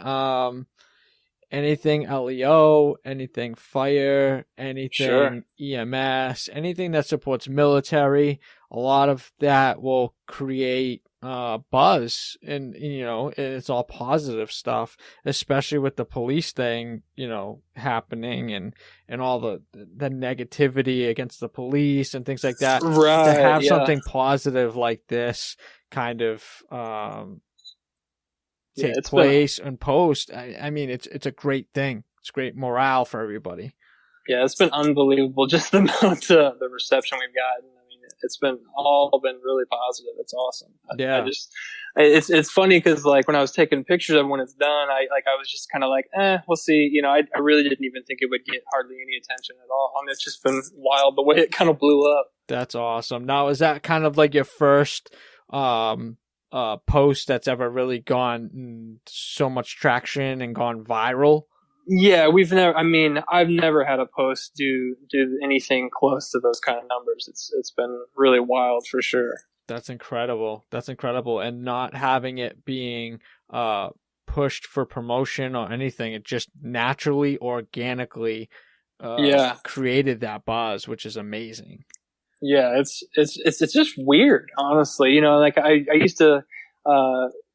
LEO, anything fire, anything EMS, anything that supports military, a lot of that will create buzz, and it's all positive stuff, especially with the police thing, happening and all the negativity against the police and things like that. Right, to have something positive like this kind of take place and post, I mean, it's a great thing. It's great morale for everybody. Yeah, it's been unbelievable, just the amount of the reception we've gotten. It's been really positive. It's awesome. Yeah. It's funny because like when I was taking pictures of when it's done, I was just kind of like, we'll see. I really didn't even think it would get hardly any attention at all. And it's just been wild the way it kind of blew up. That's awesome. Now, is that kind of like your first post that's ever really gone so much traction and gone viral? Yeah, I've never had a post do anything close to those kind of numbers. It's been really wild for sure. That's incredible. And not having it being pushed for promotion or anything, it just naturally, organically created that buzz, which is amazing. Yeah, it's just weird, honestly. Like I used to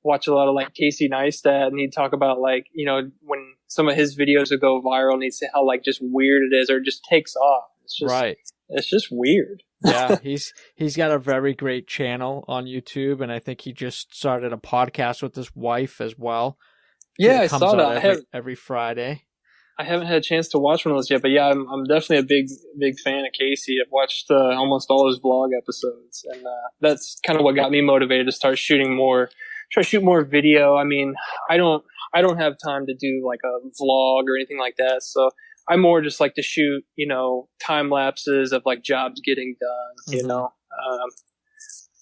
watch a lot of like Casey Neistat, and he'd talk about like, when some of his videos would go viral and he'd say how like just weird it is, or it just takes off. It's just right. It's just weird. Yeah, he's got a very great channel on YouTube, and I think he just started a podcast with his wife as well. Yeah, I saw that every Friday. I haven't had a chance to watch one of those yet, but yeah, I'm definitely a big fan of Casey. I've watched almost all his vlog episodes, and that's kind of what got me motivated to start shooting more. Try to shoot more video. I mean, I don't have time to do like a vlog or anything like that. So I more just like to shoot, time lapses of like jobs getting done, Mm-hmm.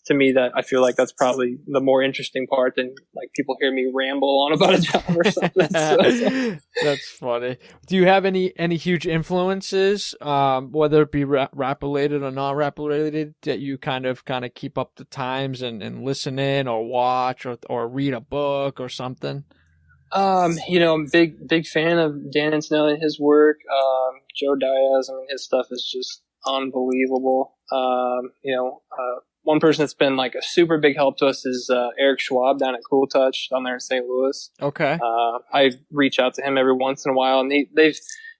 To me, that I feel like that's probably the more interesting part than like people hear me ramble on about a job or something. That's funny. Do you have any huge influences, whether it be rap related or not rap related, that you kind of keep up the times and listen in or watch or read a book or something? I'm big fan of Dan Antonelli and his work. Joe Diaz, I mean, his stuff is just unbelievable. One person that's been like a super big help to us is Eric Schwab down at Cool Touch down there in St. Louis. Okay. I reach out to him every once in a while, and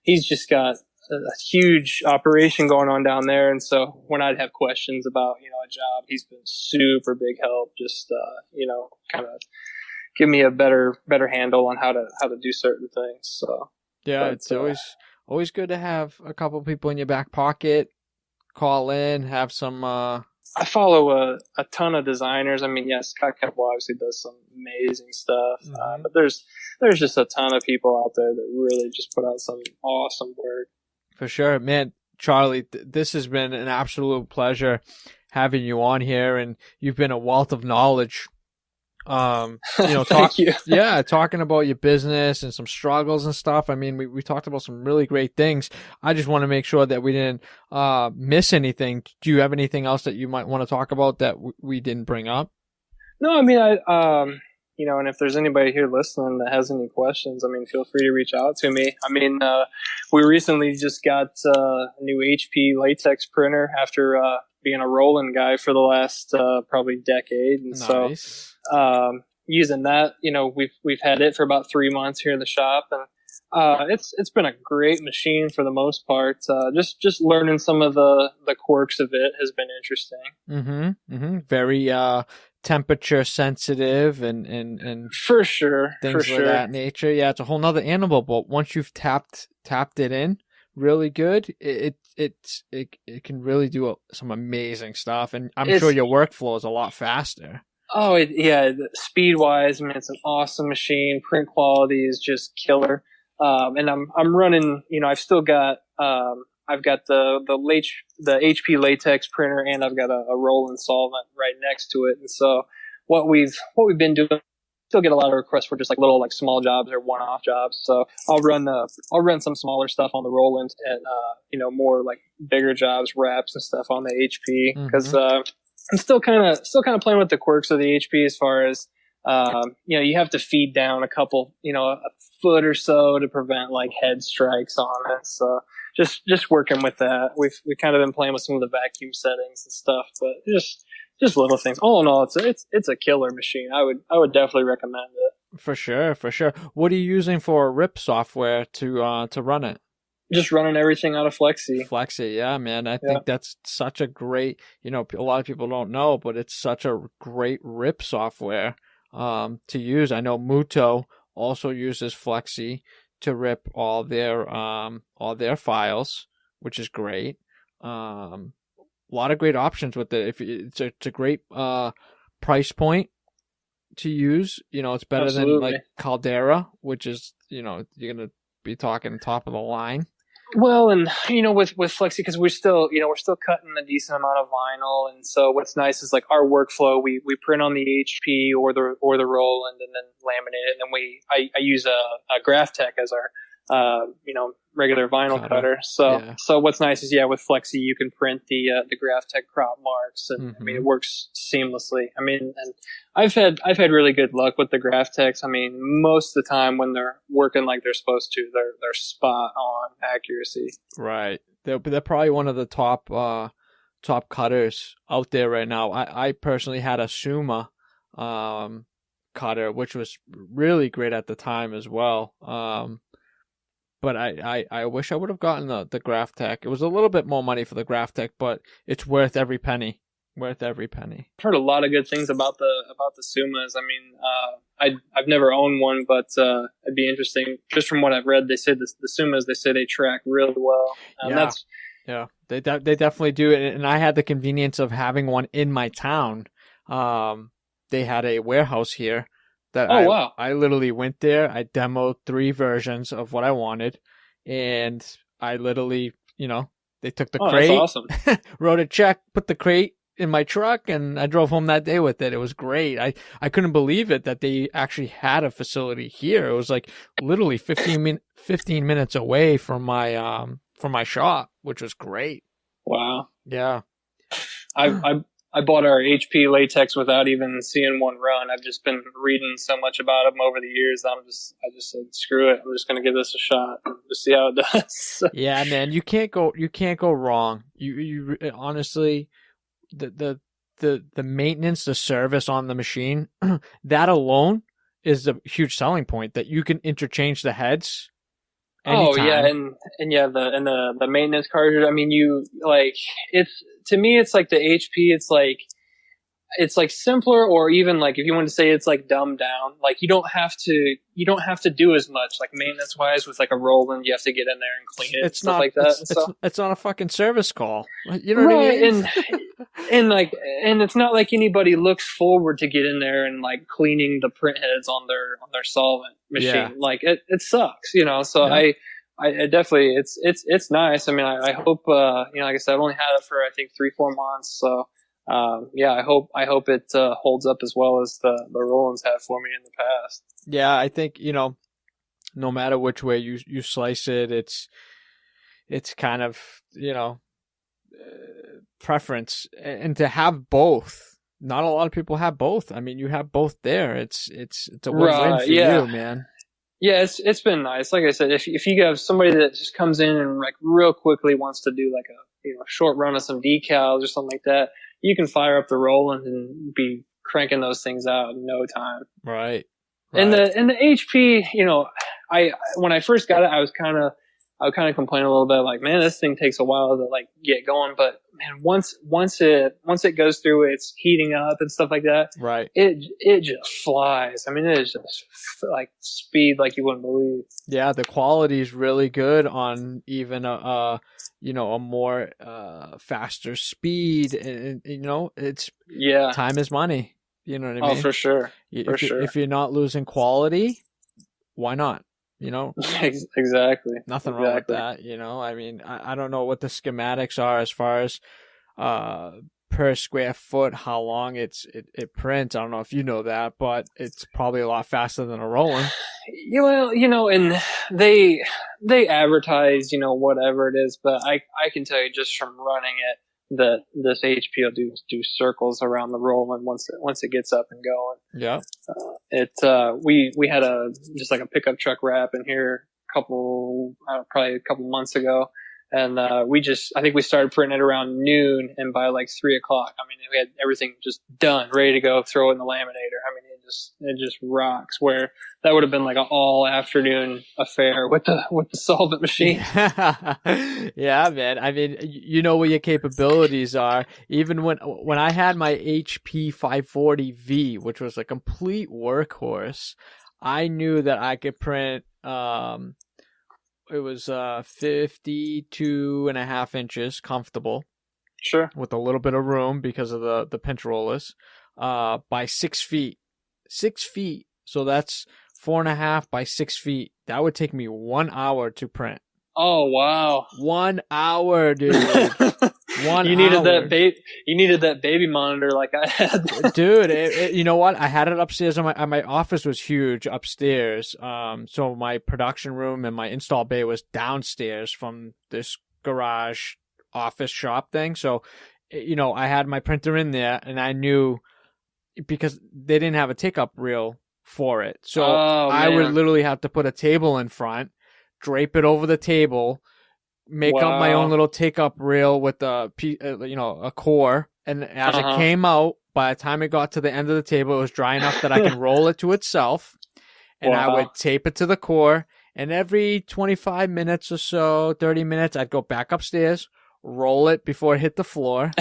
he's just got a huge operation going on down there. And so when I'd have questions about a job, he's been super big help. Just kind of give me a better handle on how to do certain things. So yeah, it's always good to have a couple people in your back pocket. Call in, have some I follow a ton of designers. I mean, yes, Scott Keppel obviously does some amazing stuff, but there's just a ton of people out there that really just put out some awesome work. For sure, man. Charlie, this has been an absolute pleasure having you on here, and you've been a wealth of knowledge. Thank you. Yeah, talking about your business and some struggles and stuff. I mean, we talked about some really great things. I just want to make sure that we didn't miss anything. Do you have anything else that you might want to talk about that we didn't bring up? No, I mean, and if there's anybody here listening that has any questions, I mean, feel free to reach out to me. I mean, we recently just got a new HP Latex Printer after being a rolling guy for the last probably decade, and nice. So using that, we've had it for about 3 months here in the shop, and it's been a great machine for the most part. Just learning some of the quirks of it has been interesting. Very temperature sensitive and for sure, things of that nature. Yeah, it's a whole nother animal, but once you've tapped it in really good, it can really do some amazing stuff, and I'm sure your workflow is a lot faster. Oh, speed wise, I mean, it's an awesome machine. Print quality is just killer. And I'm running, I've still got, I've got the HP Latex printer, and I've got a roll-in solvent right next to it. And so what we've been doing, still get a lot of requests for just like little, like small jobs or one-off jobs. So I'll run some smaller stuff on the roll-in and, more like bigger jobs, wraps and stuff on the HP. Cause, I'm still kind of playing with the quirks of the HP as far as, you have to feed down a couple, a foot or so to prevent like head strikes on it. So just working with that. We've kind of been playing with some of the vacuum settings and stuff, but just little things. All in all, it's a killer machine. I would definitely recommend it. For sure. What are you using for RIP software to run it? Just running everything out of Flexi. Yeah, man. I think that's such a great, a lot of people don't know, but it's such a great RIP software to use. I know Muto also uses Flexi to rip all their files, which is great. A lot of great options with it. If it's a great price point to use, it's better Absolutely. than like Caldera, which is, you're gonna be talking top of the line. Well, and with Flexi, because we're still cutting a decent amount of vinyl, and so what's nice is like our workflow. We print on the HP or the Roland, and then laminate it, and then I use a Graphtec as our regular vinyl cutter. So what's nice is with Flexi you can print the Graphtec crop marks, and I mean it works seamlessly. I mean, and I've had really good luck with the Graphtecs. I mean, most of the time when they're working like they're supposed to, they're spot on accuracy. Right. They're probably one of the top cutters out there right now. I personally had a Suma cutter, which was really great at the time as well. But I wish I would have gotten the Graphtec. It was a little bit more money for the Graphtec, but it's worth every penny. I've heard a lot of good things about the Sumas. I mean, I've never owned one, but it'd be interesting. Just from what I've read, they say the Sumas, they track really well. They definitely do. And I had the convenience of having one in my town. They had a warehouse here. Wow. I literally went there. I demoed 3 versions of what I wanted, and I literally, they took the crate, that's awesome. wrote a check, put the crate in my truck, and I drove home that day with it. It was great. I couldn't believe it that they actually had a facility here. It was like literally 15 minutes away from my shop, which was great. Wow. Yeah. I bought our HP Latex without even seeing one run. I've just been reading so much about them over the years. I just said, screw it. I'm just going to give this a shot and just see how it does. Yeah, man, you can't go wrong. You honestly, the maintenance, the service on the machine, that alone is a huge selling point, that you can interchange the heads anytime. Oh yeah, and the maintenance cartridge. I mean, to me, it's like the HP. It's like simpler, or even like if you want to say it's like dumbed down. Like you don't have to do as much like maintenance wise with like a Roland. You have to get in there and clean it. It's not like that. It's not a fucking service call. You know what I mean? and it's not like anybody looks forward to get in there and like cleaning the print heads on their solvent machine. Yeah. Like it sucks, you know. So Yeah. I definitely it's nice. I mean, I hope you know, like I said, I've only had it for I think 3-4 months. So yeah, I hope it holds up as well as the Rollins have for me in the past. Yeah, I think, you know, no matter which way you slice it, it's kind of, you know, preference, and to have both. Not a lot of people have both. I mean, you have both there. It's a win-win for you, man. Yeah, it's been nice. Like I said, if you have somebody that just comes in and like real quickly wants to do like a, you know, short run of some decals or something like that, you can fire up the Roland and be cranking those things out in no time. Right. And the HP, you know, when I first got it, I was kind of complaining a little bit, like, man, this thing takes a while to like get going. But man, once it goes through its heating up and stuff like that, right, it just flies. I mean, it is just like speed like you wouldn't believe. Yeah, the quality is really good on even a you know, a more faster speed, and you know, it's time is money. You know what I mean? Oh, for sure. If you're not losing quality, why not? You know? Exactly. Nothing wrong with that, you know? I mean, I don't know what the schematics are as far as per square foot, how long it prints. I don't know if you know that, but it's probably a lot faster than a Roland. Well, you know, and they advertise, you know, whatever it is, but I can tell you just from running it that this HP will do circles around the Roland once it gets up and going. Yeah. We had just like a pickup truck wrap in here probably a couple months ago. And I think we started printing it around noon, and by like 3 o'clock, I mean, we had everything just done, ready to go, throw it in the laminator. I mean, it just rocks, where that would have been like an all afternoon affair with the solvent machine. Yeah, man. I mean, you know what your capabilities are. Even when I had my HP 540V, which was a complete workhorse, I knew that I could print, it was 52.5 inches comfortable. Sure. With a little bit of room because of the pinch rollers, by 6 feet. 6 feet. So that's 4.5 by 6 feet. That would take me 1 hour to print. Oh, wow. 1 hour, dude. You needed that baby monitor like I had. Dude, you know what? I had it upstairs. My office was huge upstairs. So my production room and my install bay was downstairs from this garage office shop thing. So, you know, I had my printer in there, and I knew, because they didn't have a take-up reel for it. So I would literally have to put a table in front, drape it over the table, make up my own little take-up reel with a core. And as it came out, by the time it got to the end of the table, it was dry enough that I can roll it to itself. And I would tape it to the core. And every 25 minutes or so, 30 minutes, I'd go back upstairs, roll it before it hit the floor.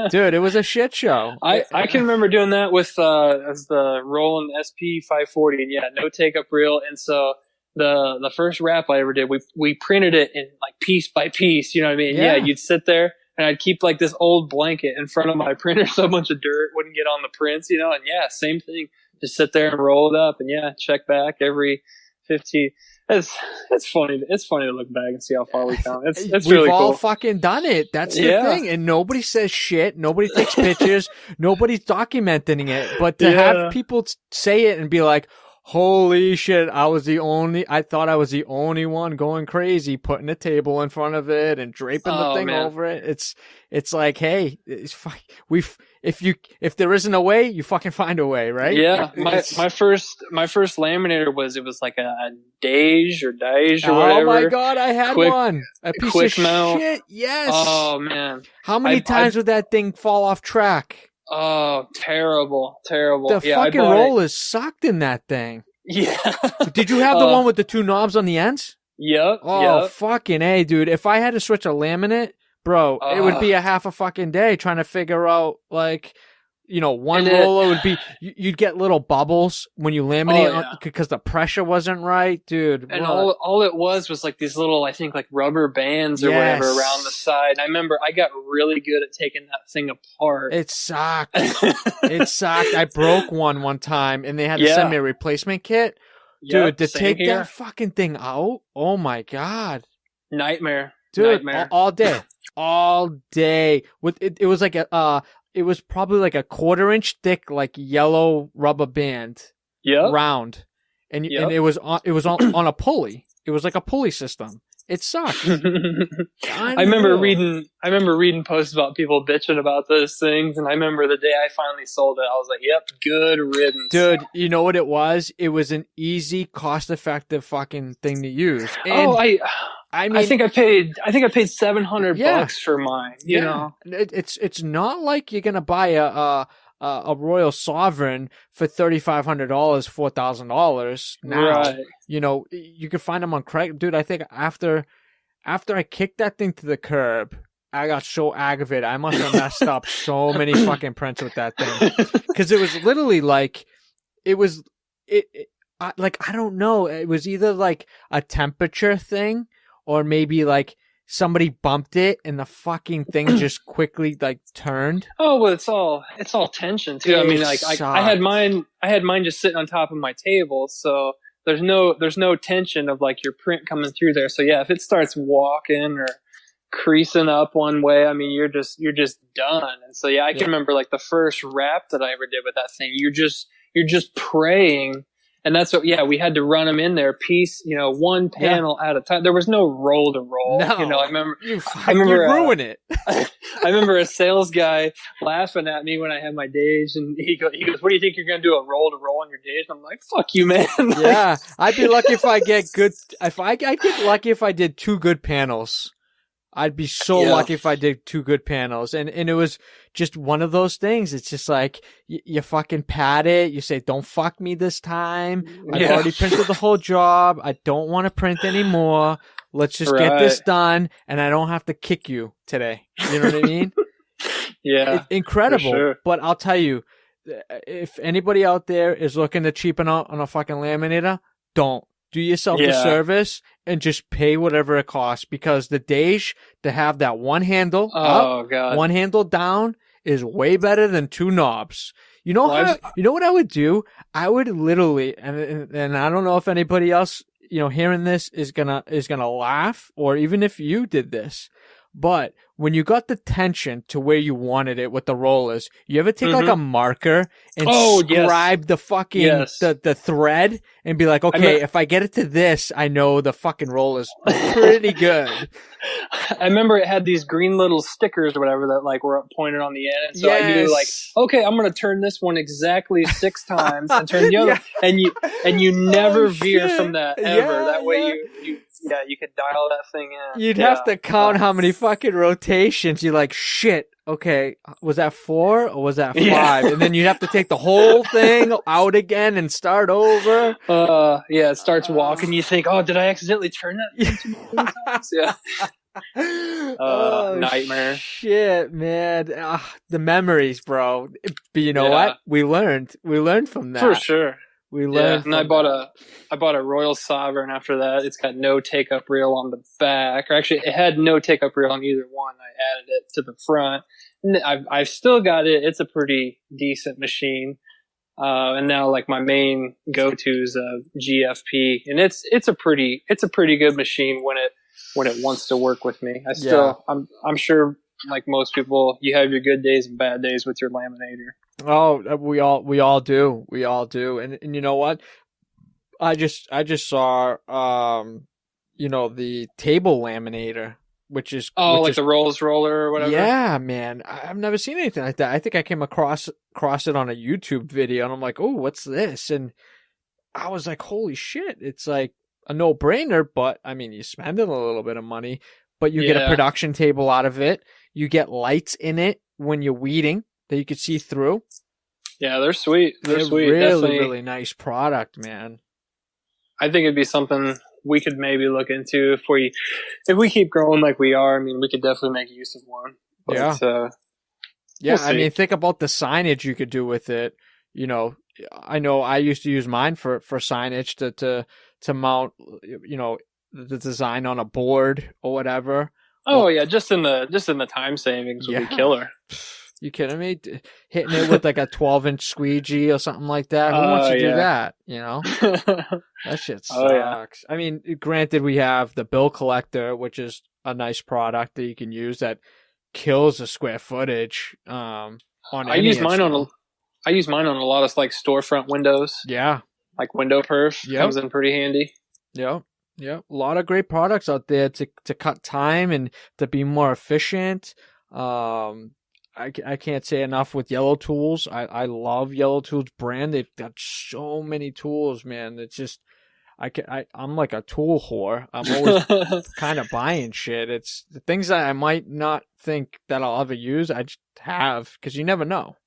Dude, it was a shit show. I can remember doing that with as the Roland SP 540, and no take-up reel. And so the first wrap I ever did, we printed it in like piece by piece, you know what I mean? Yeah, you'd sit there, and I'd keep like this old blanket in front of my printer so a bunch of dirt wouldn't get on the prints, you know? And same thing. Just sit there and roll it up, and check back every 15. It's funny. It's funny to look back and see how far we've come. It's really cool. We've all fucking done it. That's the thing. And nobody says shit. Nobody takes pictures. Nobody's documenting it. But to have people say it and be like, holy shit, I thought I was the only one going crazy, putting a table in front of it and draping the thing over it. It's like, hey, if there isn't a way, you fucking find a way, right? Yeah. My first laminator was like a Dage or whatever. Oh my God, I had one. A piece quick of mount. shit. Yes. Oh man. How many times would that thing fall off track? Oh, terrible. The fucking rollers sucked in that thing. Yeah. Did you have the one with the two knobs on the ends? Yep. Oh, fucking A, dude. If I had to switch a laminate, bro, it would be a half a fucking day trying to figure out, like, One roller would be, you'd get little bubbles when you laminate because the pressure wasn't right, dude. And all it was like these little, I think, like rubber bands or whatever around the side. I remember I got really good at taking that thing apart. It sucked. I broke one time and they had to send me a replacement kit. Dude, to take that fucking thing out, oh my God. Nightmare. Dude, Nightmare. all day. All day. It was like it was probably like a 1/4 inch thick, like yellow rubber band. Round. And it was on a pulley. It was like a pulley system. It sucked. I remember reading posts about people bitching about those things, and I remember the day I finally sold it, I was like, "Yep, good riddance." Dude, you know what it was? It was an easy, cost-effective fucking thing to use. And I mean, I think I paid $700 for mine. You know, it's not like you're gonna buy a Royal Sovereign for $3,500, $4,000 now. Right. You can find them on Craigslist. Dude, I think after I kicked that thing to the curb, I got so aggravated. I must have messed up so many fucking prints with that thing. Because it was literally like, I don't know. It was either like a temperature thing or maybe like somebody bumped it and the fucking thing just quickly like turned. Oh, well, it's all tension too. I mean, like I had mine just sitting on top of my table, so there's no tension of like your print coming through there. So yeah, if it starts walking or creasing up one way, I mean, you're just done. And so yeah, I can remember like the first wrap that I ever did with that thing. You're just praying. And that's what, we had to run them in there piece, one panel at a time. There was no roll to roll. No, I remember you ruin it. I remember a sales guy laughing at me when I had my days, and he goes, "What do you think you're going to do, a roll to roll on your days?" And I'm like, "Fuck you, man." Yeah, I'd be lucky if I get good. I get lucky if I did 2 good panels. I'd be so lucky if I did 2 good panels. And it was just one of those things. It's just like, you fucking pat it. You say, "Don't fuck me this time. I've already printed the whole job. I don't want to print anymore. Let's just get this done. And I don't have to kick you today." You know what I mean? Yeah. Incredible. Sure. But I'll tell you, if anybody out there is looking to cheapen out on a fucking laminator, don't. Do yourself the service and just pay whatever it costs, because the Dage to have that one handle up, one handle down is way better than 2 knobs. You know what I would do? I would literally, and I don't know if anybody else, hearing this is gonna laugh, or even if you did this, but when you got the tension to where you wanted it with the rollers, you ever take like a marker and scribe the fucking the thread and be like, okay, if I get it to this, I know the fucking roller's pretty good. I remember it had these green little stickers or whatever that like were pointed on the end. So I knew like, okay, I'm going to turn this one exactly 6 times and turn the other. And you never veer from that ever. That way you could dial that thing in. You'd have to count how many fucking rotations. You're like, shit, okay, was that 4 or was that 5? Yeah. And then you'd have to take the whole thing out again and start over. It starts walking. You think, oh, did I accidentally turn that thing too many times? Yeah. Nightmare. Shit, man. The memories, bro. But you know what? We learned from that. For sure. We learned. And I bought a Royal Sovereign after that. It's got no take-up reel on the back, or actually, it had no take-up reel on either one. I added it to the front. And I've still got it. It's a pretty decent machine. And now like my main go-to is GFP, and it's a pretty good machine when it wants to work with me. I'm sure, like most people, you have your good days and bad days with your laminator. Oh, we all do. And you know what? I just saw the table laminator, which is the Rolls roller or whatever. Yeah, man. I've never seen anything like that. I think I came across it on a YouTube video, and I'm like, "Oh, what's this?" And I was like, "Holy shit." It's like a no-brainer, but I mean, you spend a little bit of money, but you get a production table out of it. You get lights in it when you're weeding that you could see through. Yeah, they're sweet. They're sweet. Really, Definitely. Really nice product, man. I think it'd be something we could maybe look into if we keep growing like we are. I mean, we could definitely make use of one. But, Yeah, I mean, think about the signage you could do with it. You know I used to use mine for signage to mount, the design on a board or whatever. Oh yeah, just in the time savings would be killer. You kidding me? Hitting it with like a 12-inch squeegee or something like that. Who wants to do that? That shit sucks. Yeah. I mean, granted, we have the bill collector, which is a nice product that you can use that kills the square footage. I use mine on a lot of like storefront windows. Yeah, like window perf comes in pretty handy. Yeah. A lot of great products out there to cut time and to be more efficient. I can't say enough with Yellow Tools. I love Yellow Tools brand. They've got so many tools, man. It's just I'm like a tool whore. I'm always kind of buying shit. It's the things that I might not think that I'll ever use. I just have, because you never know.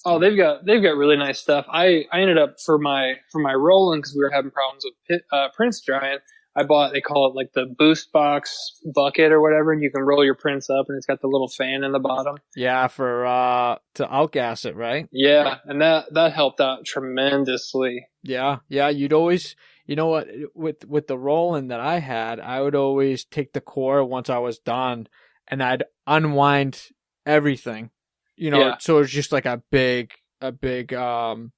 Oh, they've got really nice stuff. I ended up for my rolling, because we were having problems with prints drying. I bought, they call it like the Boost Box bucket or whatever, and you can roll your prints up, and it's got the little fan in the bottom. Yeah, for to outgas it, right? Yeah, and that helped out tremendously. Yeah, you'd always, you know what, with the rolling that I had, I would always take the core once I was done, and I'd unwind everything. So it's just like a big kind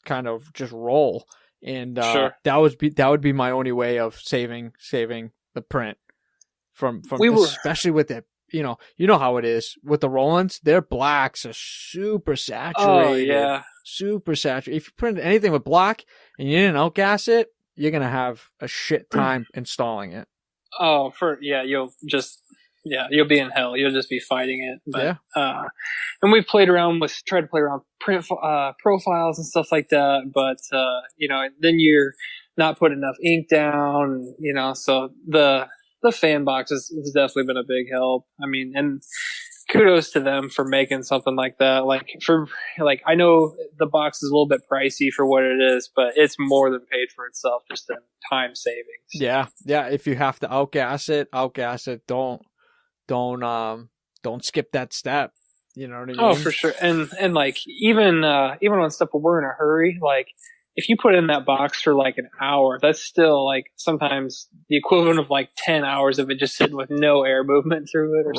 of just roll. And sure. that would be my only way of saving the print from especially with it. You know how it is with the roll-ins. Their blacks are super saturated. Oh yeah, super saturated. If you print anything with black and you didn't outgas it, you're gonna have a shit time installing it. Oh, you'll be in hell. You'll just be fighting it. But, and we've tried to play around print profiles and stuff like that. But, then you're not putting enough ink down, so the fan box has definitely been a big help. I mean, and kudos to them for making something like that. I know the box is a little bit pricey for what it is, but it's more than paid for itself just in time savings. Yeah. If you have to outgas it. Don't skip that step. You know what I mean? Oh, for sure. And like even on stuff where we're in a hurry, like if you put in that box for like an hour, that's still like sometimes the equivalent of like 10 hours of it just sitting with no air movement through it. Or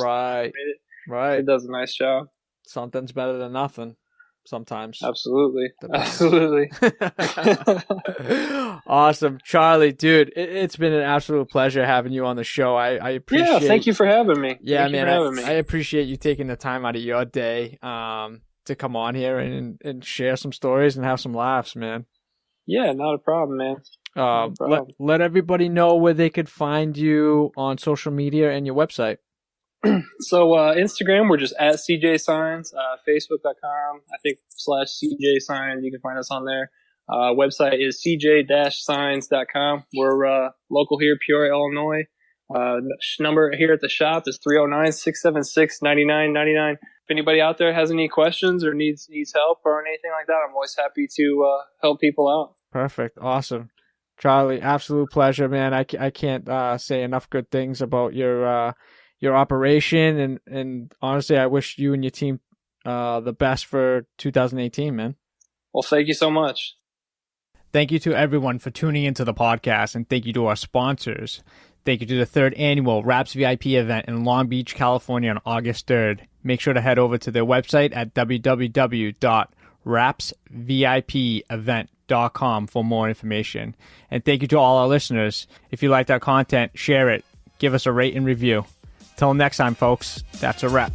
right. It does a nice job. Something's better than nothing. Sometimes. Absolutely. Awesome. Charlie, dude, it's been an absolute pleasure having you on the show. I appreciate. Yeah, thank you for having me. Yeah, I appreciate you taking the time out of your day to come on here and share some stories and have some laughs, man. Yeah, not a problem, man. Let everybody know where they could find you on social media and your website. So Instagram, we're just at CJ Signs. Facebook.com, I think /CJ Signs. You can find us on there. Website is cj-signs.com. We're local here, Peoria, Illinois. Number here at the shop is 309-676-9999. If anybody out there has any questions or needs help or anything like that, I'm always happy to help people out. Perfect. Awesome. Charlie, absolute pleasure, man. I can't say enough good things about your operation, and honestly, I wish you and your team the best for 2018, man. Well, thank you so much. Thank you to everyone for tuning into the podcast, and thank you to our sponsors. Thank you to the 3rd annual Wraps VIP event in Long Beach, California on August 3rd. Make sure to head over to their website at www.wrapsvipevent.com for more information. And thank you to all our listeners. If you liked our content, share it. Give us a rate and review. Till next time, folks, that's a wrap.